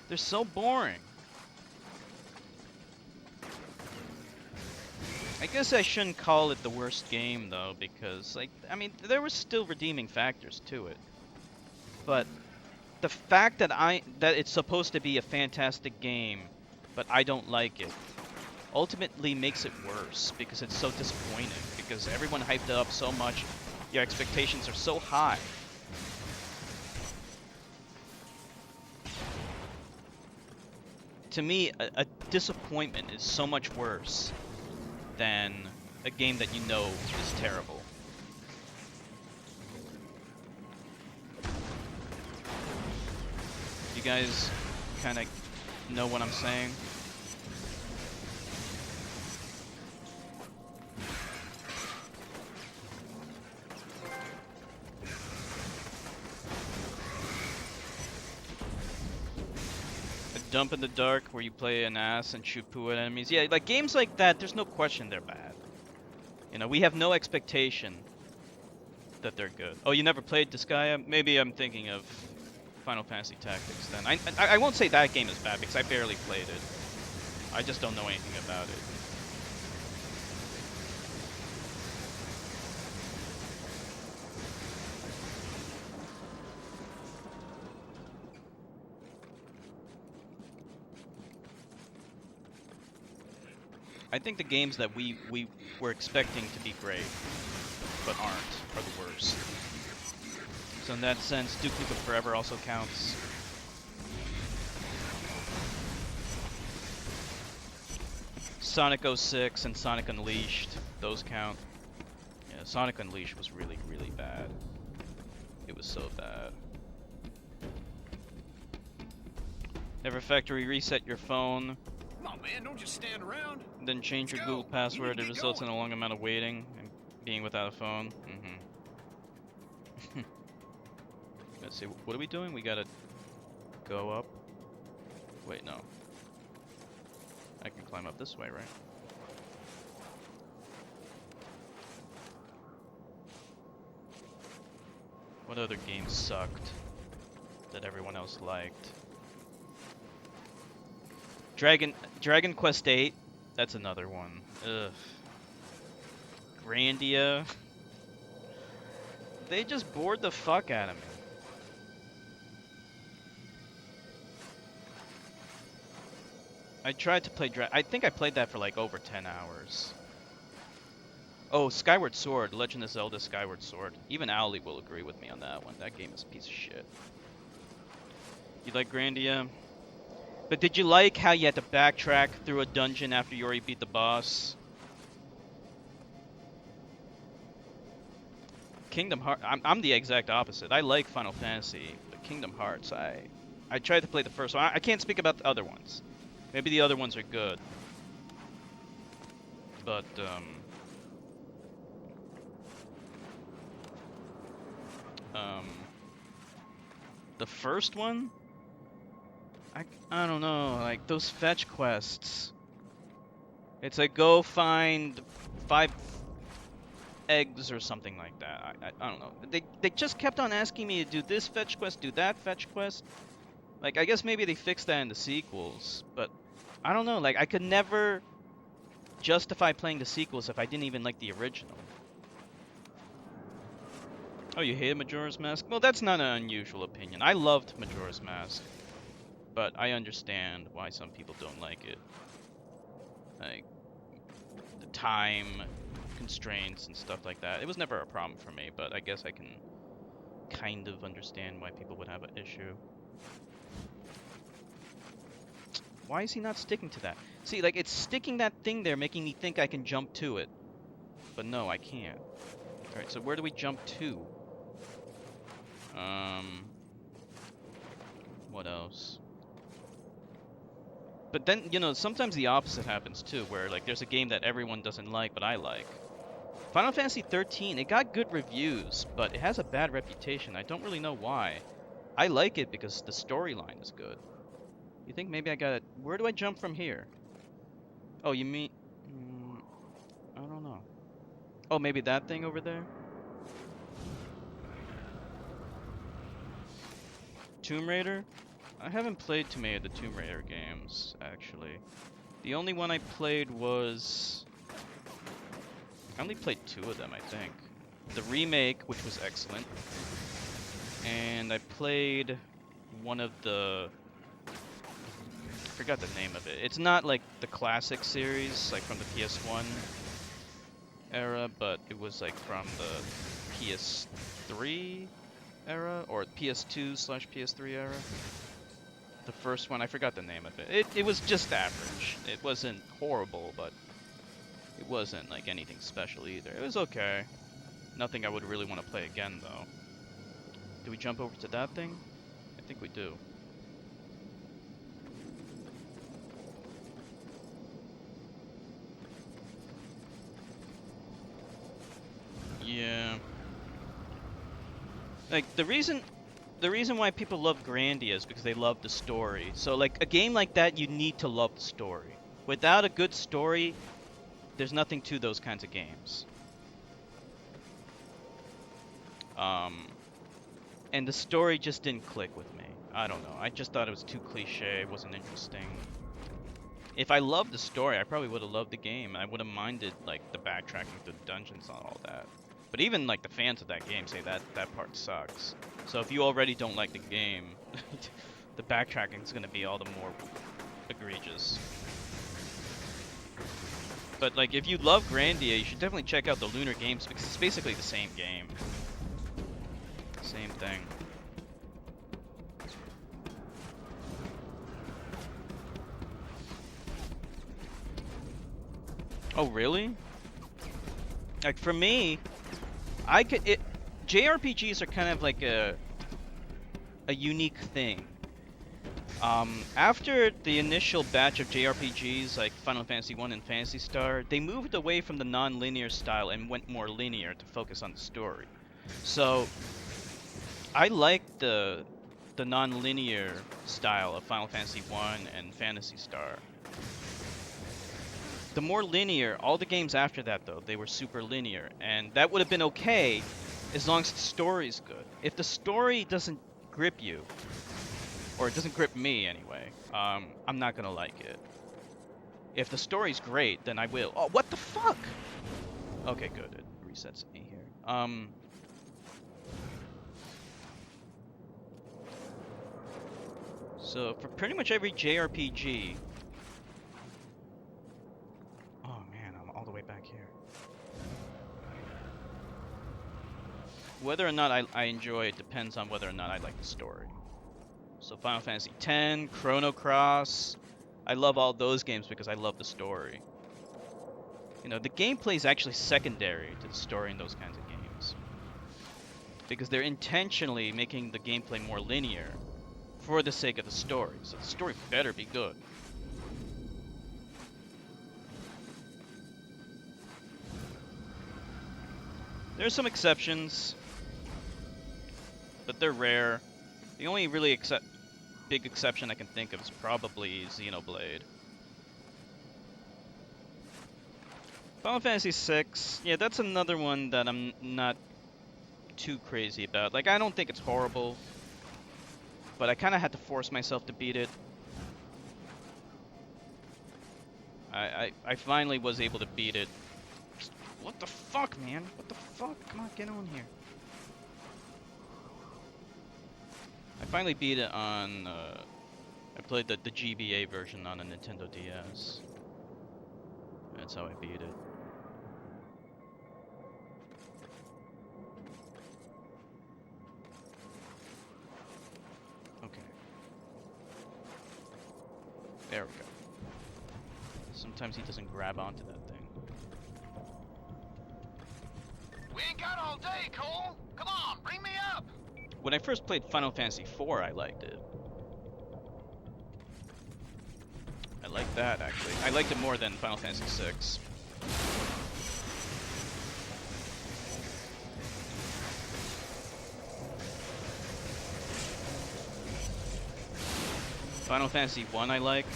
They're so boring. I guess I shouldn't call it the worst game, though, because, like, I mean, there were still redeeming factors to it. But the fact that it's supposed to be a fantastic game, but I don't like it, ultimately makes it worse, because it's so disappointing, because everyone hyped it up so much, your expectations are so high. To me, a disappointment is so much worse than a game that you know is terrible. You guys kind of know what I'm saying? Dump in the Dark, where you play an ass and shoot poo at enemies. Yeah, like games like that, there's no question they're bad. You know, we have no expectation that they're good. Oh, you never played Disgaea? Maybe I'm thinking of Final Fantasy Tactics then. I won't say that game is bad because I barely played it. I just don't know anything about it. I think the games that we were expecting to be great, but aren't, are the worst. So in that sense, Duke Nukem Forever also counts. Sonic 06 and Sonic Unleashed, those count. Yeah, Sonic Unleashed was really, really bad. It was so bad. Never factory reset your phone, Come on, man, don't just stand around. then change your Let's Google go. password. We need It to get results in going. a long amount of waiting and being without a phone. Let's see, what are we doing? We gotta go up. Wait, no. I can climb up this way, right? What other games sucked that everyone else liked? Dragon Quest VIII. That's another one. Ugh. Grandia. They just bored the fuck out of me. I tried to play I think I played that for like over 10 hours. Oh, Skyward Sword, Legend of Zelda Skyward Sword. Even Owly will agree with me on that one. That game is a piece of shit. You like Grandia? But did you like how you had to backtrack through a dungeon after you already beat the boss? Kingdom Hearts, I'm the exact opposite. I like Final Fantasy, but Kingdom Hearts, I tried to play the first one. I can't speak about the other ones. Maybe the other ones are good. But, the first one? I don't know, like, those fetch quests. It's like, go find 5 eggs or something like that. I don't know. They just kept on asking me to do this fetch quest, do that fetch quest. Like, I guess maybe they fixed that in the sequels, but I don't know, like, I could never justify playing the sequels if I didn't even like the original. Oh, you hated Majora's Mask? Well, that's not an unusual opinion. I loved Majora's Mask, but I understand why some people don't like it. Like, the time constraints and stuff like that. It was never a problem for me, but I guess I can kind of understand why people would have an issue. Why is he not sticking to that? See, like, it's sticking that thing there, making me think I can jump to it. But no, I can't. Alright, so where do we jump to? What else? But then, you know, sometimes the opposite happens too, where, like, there's a game that everyone doesn't like, but I like. Final Fantasy 13, it got good reviews, but it has a bad reputation. I don't really know why. I like it because the storyline is good. You think maybe I gotta... Where do I jump from here? Oh, you mean... I don't know. Oh, maybe that thing over there? Tomb Raider? I haven't played too many of the Tomb Raider games, actually. The only one I played was... I only played 2 of them, I think. The remake, which was excellent. And I played one of the... I forgot the name of it. It's not like the classic series, like from the PS1 era, but it was like from the PS3 era, or PS2/PS3 era. The first one, I forgot the name of it. It was just average. It wasn't horrible, but it wasn't like anything special either. It was okay. Nothing I would really want to play again, though. Do we jump over to that thing? I think we do. Yeah. Like, the reason why people love Grandia is because they love the story. So, like, a game like that, you need to love the story. Without a good story, there's nothing to those kinds of games. And the story just didn't click with me. I don't know. I just thought it was too cliche. It wasn't interesting. If I loved the story, I probably would have loved the game. I would have minded, like, the backtracking through the dungeons and all that. But even, like, the fans of that game say that part sucks. So if you already don't like the game, the backtracking is going to be all the more egregious. But, like, if you love Grandia, you should definitely check out the Lunar games because it's basically the same game. Same thing. Oh, really? Like for me, I could it JRPGs are kind of like a unique thing. After the initial batch of JRPGs like Final Fantasy 1 and Phantasy Star, they moved away from the non-linear style and went more linear to focus on the story. So I like the non-linear style of Final Fantasy 1 and Phantasy Star. The more linear, all the games after that though, they were super linear, and that would have been okay as long as the story's good. If the story doesn't grip you, or it doesn't grip me anyway, I'm not gonna like it. If the story's great, then I will. Oh, what the fuck? Okay, good. It resets me here. So for pretty much every JRPG. Oh man, I'm all the way back here. Whether or not I enjoy it depends on whether or not I like the story. So Final Fantasy X, Chrono Cross, I love all those games because I love the story. You know, the gameplay is actually secondary to the story in those kinds of games. Because they're intentionally making the gameplay more linear for the sake of the story. So the story better be good. There are some exceptions, but they're rare. The only really big exception I can think of is probably Xenoblade. Final Fantasy VI, yeah, that's another one that I'm not too crazy about. Like, I don't think it's horrible, but I kind of had to force myself to beat it. I finally was able to beat it. What the fuck, man? What the fuck? Come on, get on here. I finally beat it on, I played the GBA version on a Nintendo DS. That's how I beat it. Okay. There we go. Sometimes he doesn't grab onto that thing. We ain't got all day, Cole. Come on, bring me up. When I first played Final Fantasy IV, I liked it. I liked that, actually. I liked it more than Final Fantasy VI. Final Fantasy I I like.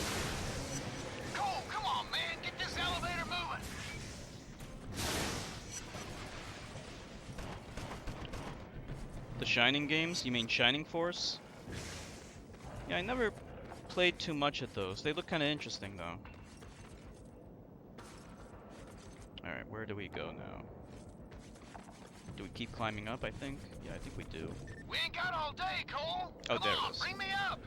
Cole, come on, man. Get this elevator moving. The Shining games? You mean Shining Force? Yeah, I never played too much of those. They look kind of interesting, though. Alright, where do we go now? Do we keep climbing up, I think? Yeah, I think we do. We ain't got all day, Cole. Oh, Come there on, it is. bring me up.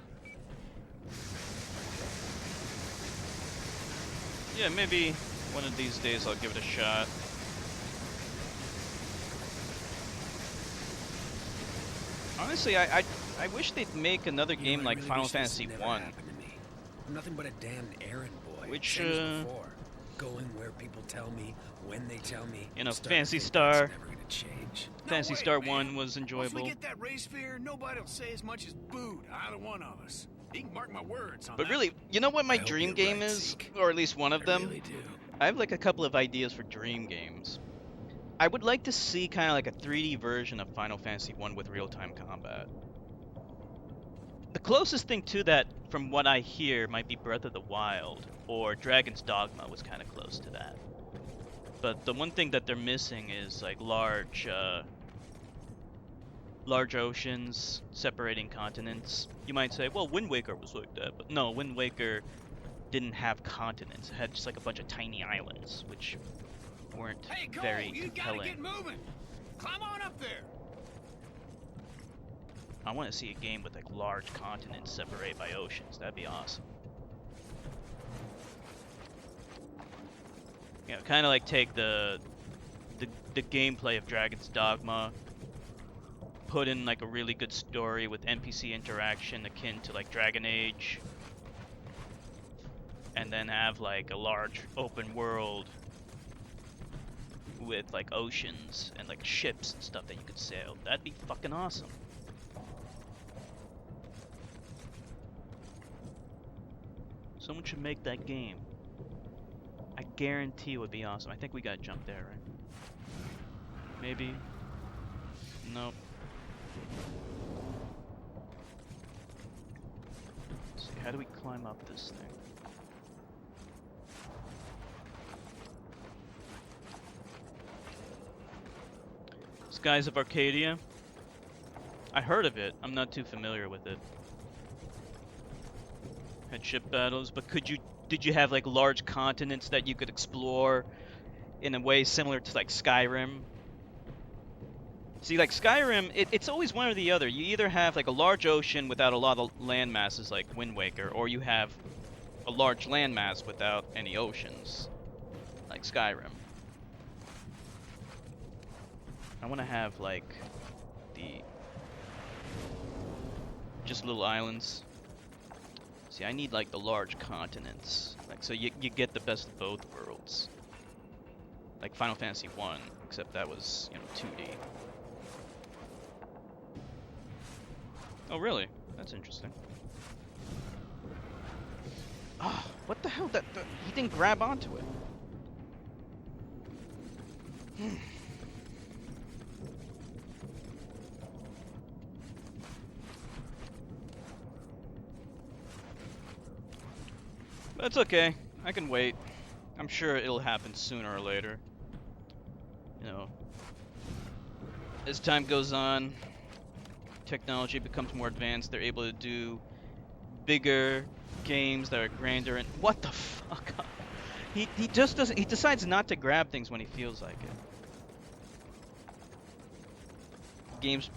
Yeah, maybe one of these days I'll give it a shot. Honestly, I wish they'd make another game I like really Final wish this Fantasy never 1. happened to me. I'm nothing but a damned errand boy. Which, Same as before. Going where people tell me, when they tell me. You know, starting Phantasy to think Star. that's never gonna change. Phantasy No way, Star man. 1 was Once enjoyable. we get that race fair, nobody'll say as much as boo to either one of us. You can mark my words on But that. really, you know what my I hope dream you're game right, is? Zeke. Or at least one of I them? really do. I have like a couple of ideas for dream games. I would like to see kind of like a 3D version of Final Fantasy 1 with real-time combat. The closest thing to that, from what I hear, might be Breath of the Wild, or Dragon's Dogma was kind of close to that. But the one thing that they're missing is like large oceans separating continents. You might say, well, Wind Waker was like that, but no, Wind Waker didn't have continents. It had just like a bunch of tiny islands, which weren't Hey, Cole, very you gotta compelling. get moving. Climb on up there. I want to see a game with like large continents separated by oceans. That'd be awesome. You know, kind of like take the gameplay of Dragon's Dogma, put in like a really good story with NPC interaction akin to like Dragon Age, and then have like a large open world with like oceans and like ships and stuff that you could sail. That'd be fucking awesome. Someone should make that game. I guarantee it would be awesome. I think we got jumped there, right? Maybe. Nope. Let's see, how do we climb up this thing? Skies of Arcadia. I heard of it. I'm not too familiar with it. Had ship battles, but did you have like large continents that you could explore in a way similar to like Skyrim? See, like Skyrim, it's always one or the other. You either have like a large ocean without a lot of land masses like Wind Waker, or you have a large land mass without any oceans, like Skyrim. I want to have like just little islands. See, I need like the large continents, like so you get the best of both worlds. Like Final Fantasy 1, except that was, you know, 2D. Oh really? That's interesting. Ah, what the hell? He didn't grab onto it. That's okay. I can wait. I'm sure it'll happen sooner or later. You know, as time goes on, technology becomes more advanced. They're able to do bigger games that are grander. And what the fuck? He just doesn't. He decides not to grab things when he feels like it. Games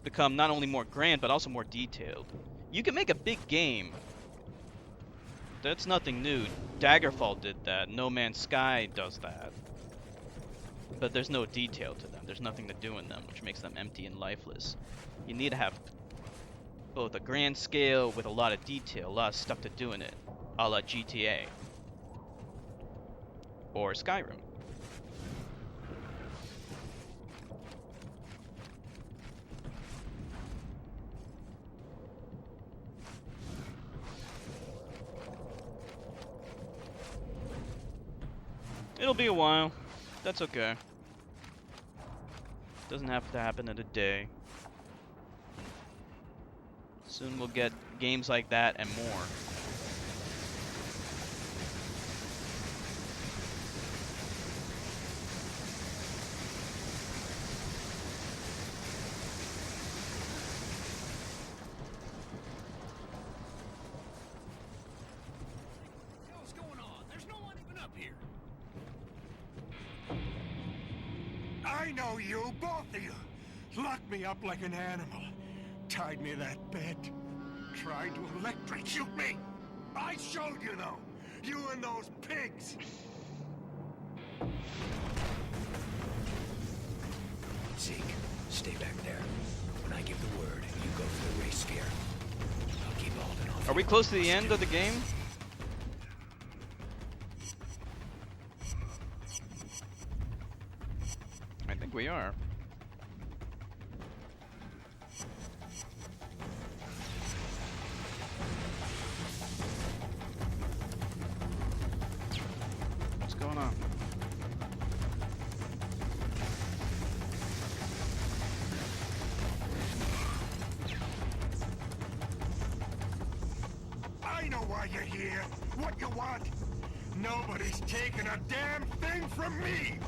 become not only more grand but also more detailed. You can make a big game. That's nothing new. Daggerfall did that. No Man's Sky does that. But there's no detail to them. There's nothing to do in them, which makes them empty and lifeless. You need to have both a grand scale with a lot of detail, a lot of stuff to do in it, a la GTA. Or Skyrim. It'll be a while. That's okay. Doesn't have to happen in a day. Soon we'll get games like that and more. What's going on? There's no one even up here. I know you, both of you. Locked me up like an animal. Tied me to that bed. Tried to electrocute me. I showed you, though. You and those pigs. Zeke, stay back there. When I give the word, you go for the race sphere. I'll keep Alden off. Are we close to the end of the game? I think we are. What's going on? I know why you're here. What you want. Nobody's taking a damn thing from me.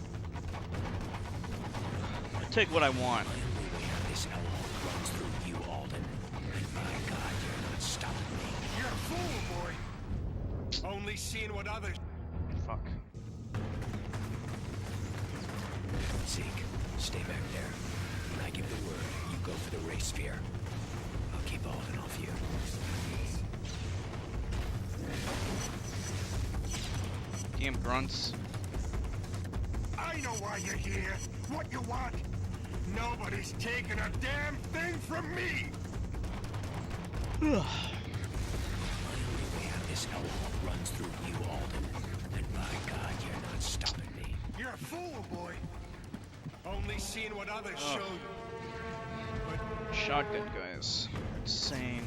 I take what I want. This hellhole runs through you, Alden. And my God, you're not stopping me. You're a fool, boy. Only seeing what others... Fuck. Zeke, stay back there. When I give the word, you go for the race sphere. I'll keep Alden off you. Damn grunts. I know why you're here. What you want. Nobody's taking a damn thing from me. My only way out of this hellhole runs through you, Alden. And by God, you're not stopping me. You're a fool, boy. Only seeing what others show you. Shotgun guys. Insane.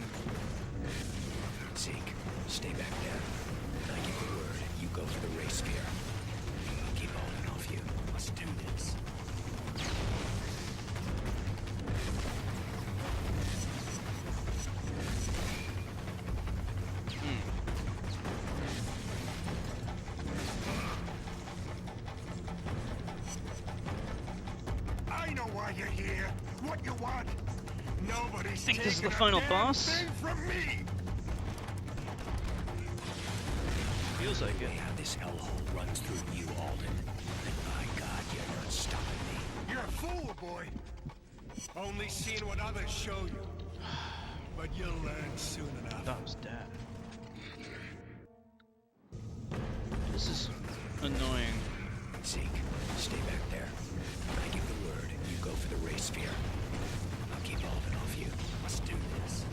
Zeke, stay back there. When I give the word, you go for the race sphere. I'll keep holding off you. Let's do this. I know why you're here. What you want. Nobody's Think this is the taking a final damn boss? thing from me. Feels like it. How this hellhole runs through you, Alden. And by God, you're not stopping me. You're a fool, boy. Only seeing what others show you. But you'll learn soon enough. That was dead. This is annoying. Zeke, stay back there. When I give the word, you go for the race sphere. I'll keep holding off you. Let's do this.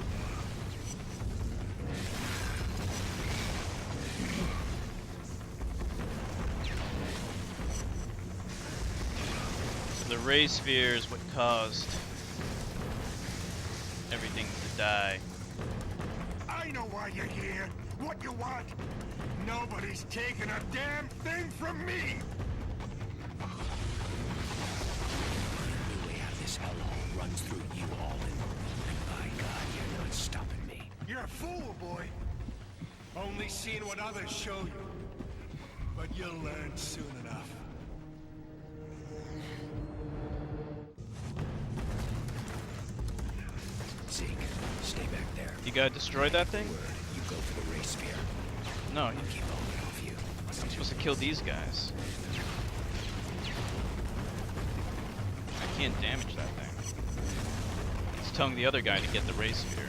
So the ray sphere is what caused everything to die. I know why you're here. What you want. Nobody's taking a damn thing from me. The way how this hellhole runs through you, Alden. And by God, you're not stopping me. You're a fool, boy. Only seeing what others show you. But you'll learn soon enough. Zeke, stay back there. You gotta destroy that thing? Word, you go for the race sphere. No, I'll keep holding off you. I'm supposed to kill these guys. I can't damage that thing. It's telling the other guy to get the ray sphere.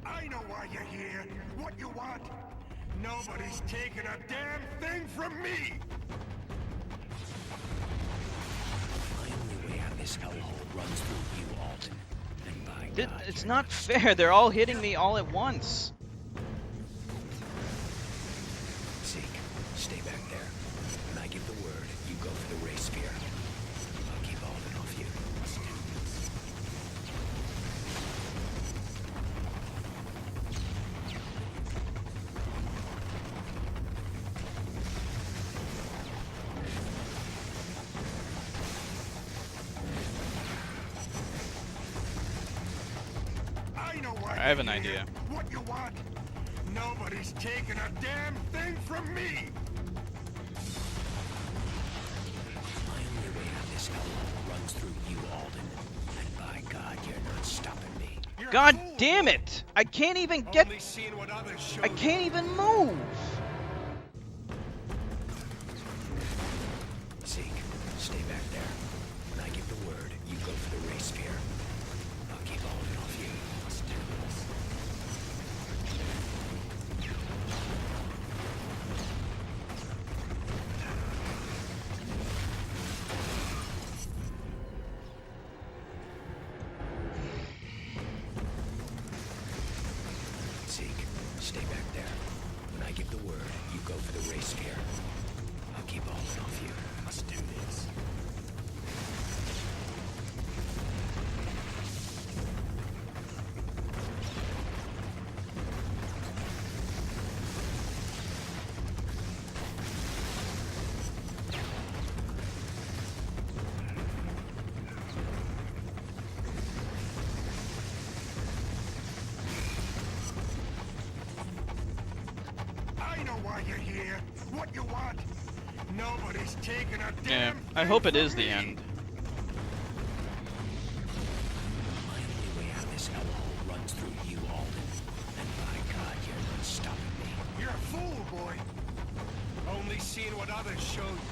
I know why you're here. What you want. Nobody's taking a damn thing from me. Finally, way how this hellhole runs through you, Alden. And by God, It's you're not fair. They're all hitting me all at once. Zeke, stay back there. When I give the word, you go for the race sphere. I'll keep holding off you. Let's do this. I know why I have an you're here. idea. What you want. Nobody's taking a damn thing from me. Finally, way how this hellhole runs through you, Alden. And by God, you're not stopping me. You're a God fool, damn boy. it! I can't even get. Only seeing what others show I you. can't even move. Zeke, stay back there. When I give the word, you go for the race sphere. I'll keep holding off you. Let's do this. Zeke, stay back there. When I give the word, you go for the race sphere. I'll keep holding off you. Let's do this. I know why you're here. What you want. Nobody's taking a Yeah, damn I thing hope it from is the me. end. Finally, way how this hellhole runs through you, Alden. And by God, you're not stopping me. You're a fool, boy. Only seeing what others show you.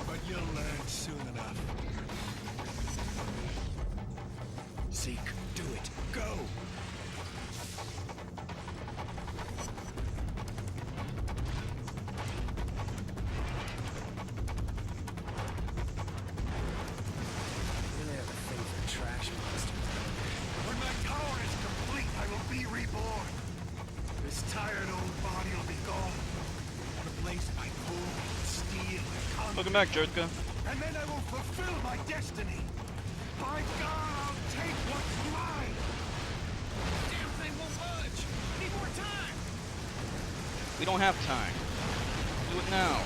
But you'll learn soon enough. Zeke, do it. Go! When my power is complete, reborn. This tired old body will be gone. Replaced by gold, steel, and concrete. Welcome back, Jertka. And then I will fulfill my destiny. By God, I'll take what's mine. Damn thing won't budge. Need more time. We don't have time. Do it now.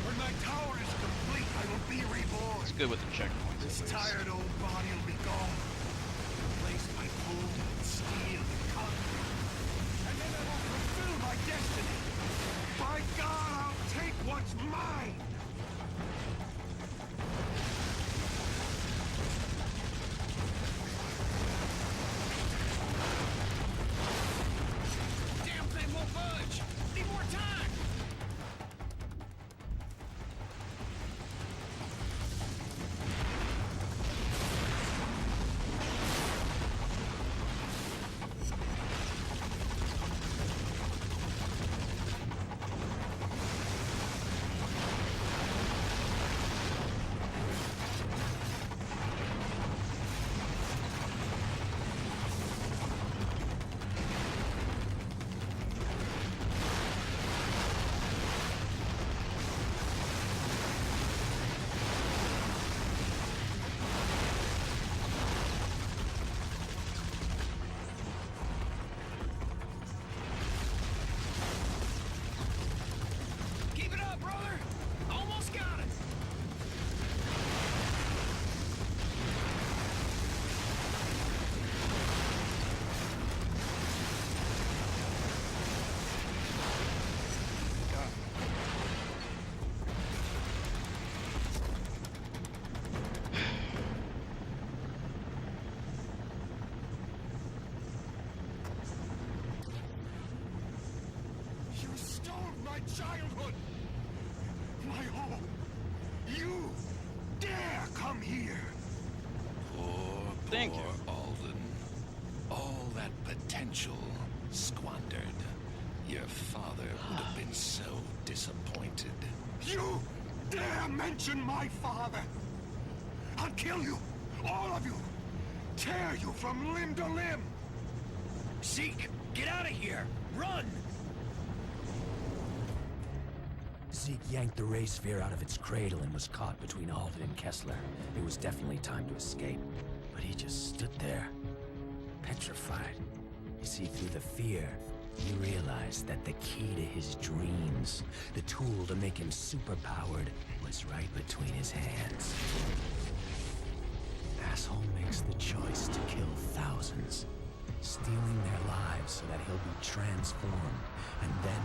When my tower is complete, I will be reborn. It's good with the checkpoints. This At least. tired old body will be gone. Replaced by gold, steel, and concrete. And then I will fulfill my destiny. By God, I'll take what's mine. Damn thing won't budge. Need more time. Keep it up, brother. Almost got it. You stole my childhood. My home. You dare come here. Thank you. Alden. All that potential squandered. Your father would have been so disappointed. You dare mention my father. I'll kill you. All of you. Tear you from limb to limb. Zeke, get out of here. Run. Zeke yanked the ray sphere out of its cradle and was caught between Alden and Kessler. It was definitely time to escape, but he just stood there, petrified. You see, through the fear, he realized that the key to his dreams, the tool to make him superpowered, was right between his hands. Asshole makes the choice to kill thousands, stealing their lives so that he'll be transformed, and then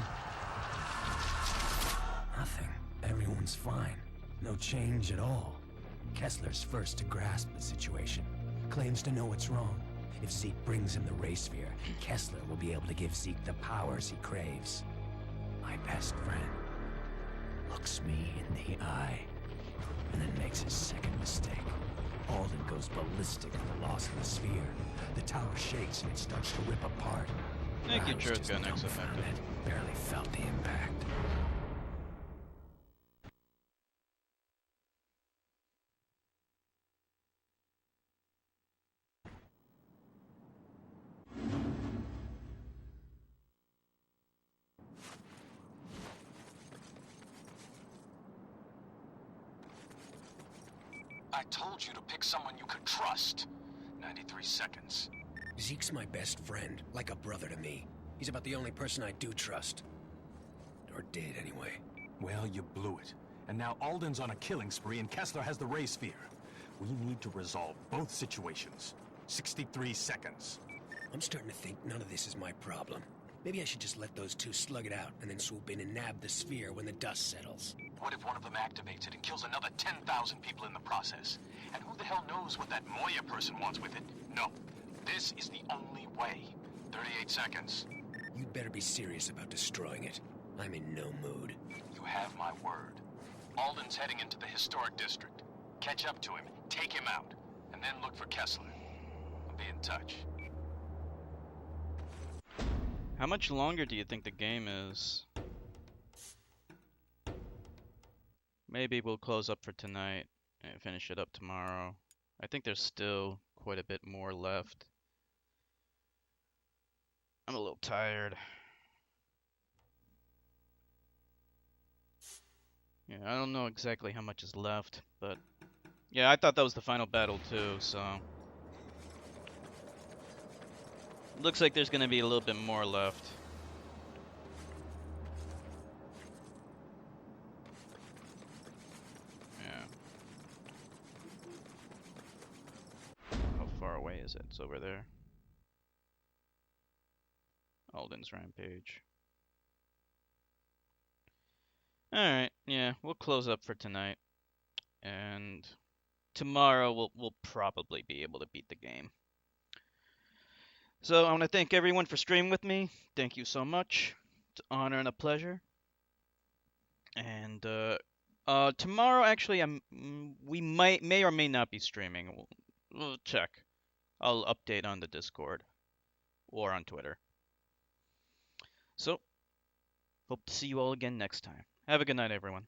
nothing. Everyone's fine. No change at all. Kessler's first to grasp the situation. Claims to know what's wrong. If Zeke brings him the ray sphere, Kessler will be able to give Zeke the powers he craves. My best friend looks me in the eye and then makes his second mistake. Alden goes ballistic at the loss of the sphere. The tower shakes and it starts to rip apart. Thank you, I was just Jertka, next dumbfounded. effective. Barely felt the impact. I told you to pick someone you could trust. 93 seconds. Zeke's my best friend, like a brother to me. He's about the only person I do trust. Or did, anyway. Well, you blew it. And now Alden's on a killing spree and Kessler has the ray sphere. We need to resolve both situations. 63 seconds. I'm starting to think none of this is my problem. Maybe I should just let those two slug it out and then swoop in and nab the sphere when the dust settles. What if one of them activates it and kills another 10,000 people in the process? And who the hell knows what that Moya person wants with it? No. This is the only way. 38 seconds. You'd better be be serious about destroying it. I'm in no mood. You have my word. Alden's heading into the historic district. Catch up to him, take him out, and then look for Kessler. I'll be in touch. How much longer do you think the game is? Maybe we'll close up for tonight and finish it up tomorrow. I think there's still quite a bit more left. I'm a little tired. Yeah, I don't know exactly how much is left, but yeah, I thought that was the final battle too, so looks like there's gonna be a little bit more left. Yeah. How far away is it? It's over there. Alden's Rampage. Alright, yeah, we'll close up for tonight. And tomorrow we'll probably be able to beat the game. So I want to thank everyone for streaming with me. Thank you so much. It's an honor and a pleasure. And tomorrow, actually, we may or may not be streaming. We'll check. I'll update on the Discord or on Twitter. So, hope to see you all again next time. Have a good night, everyone.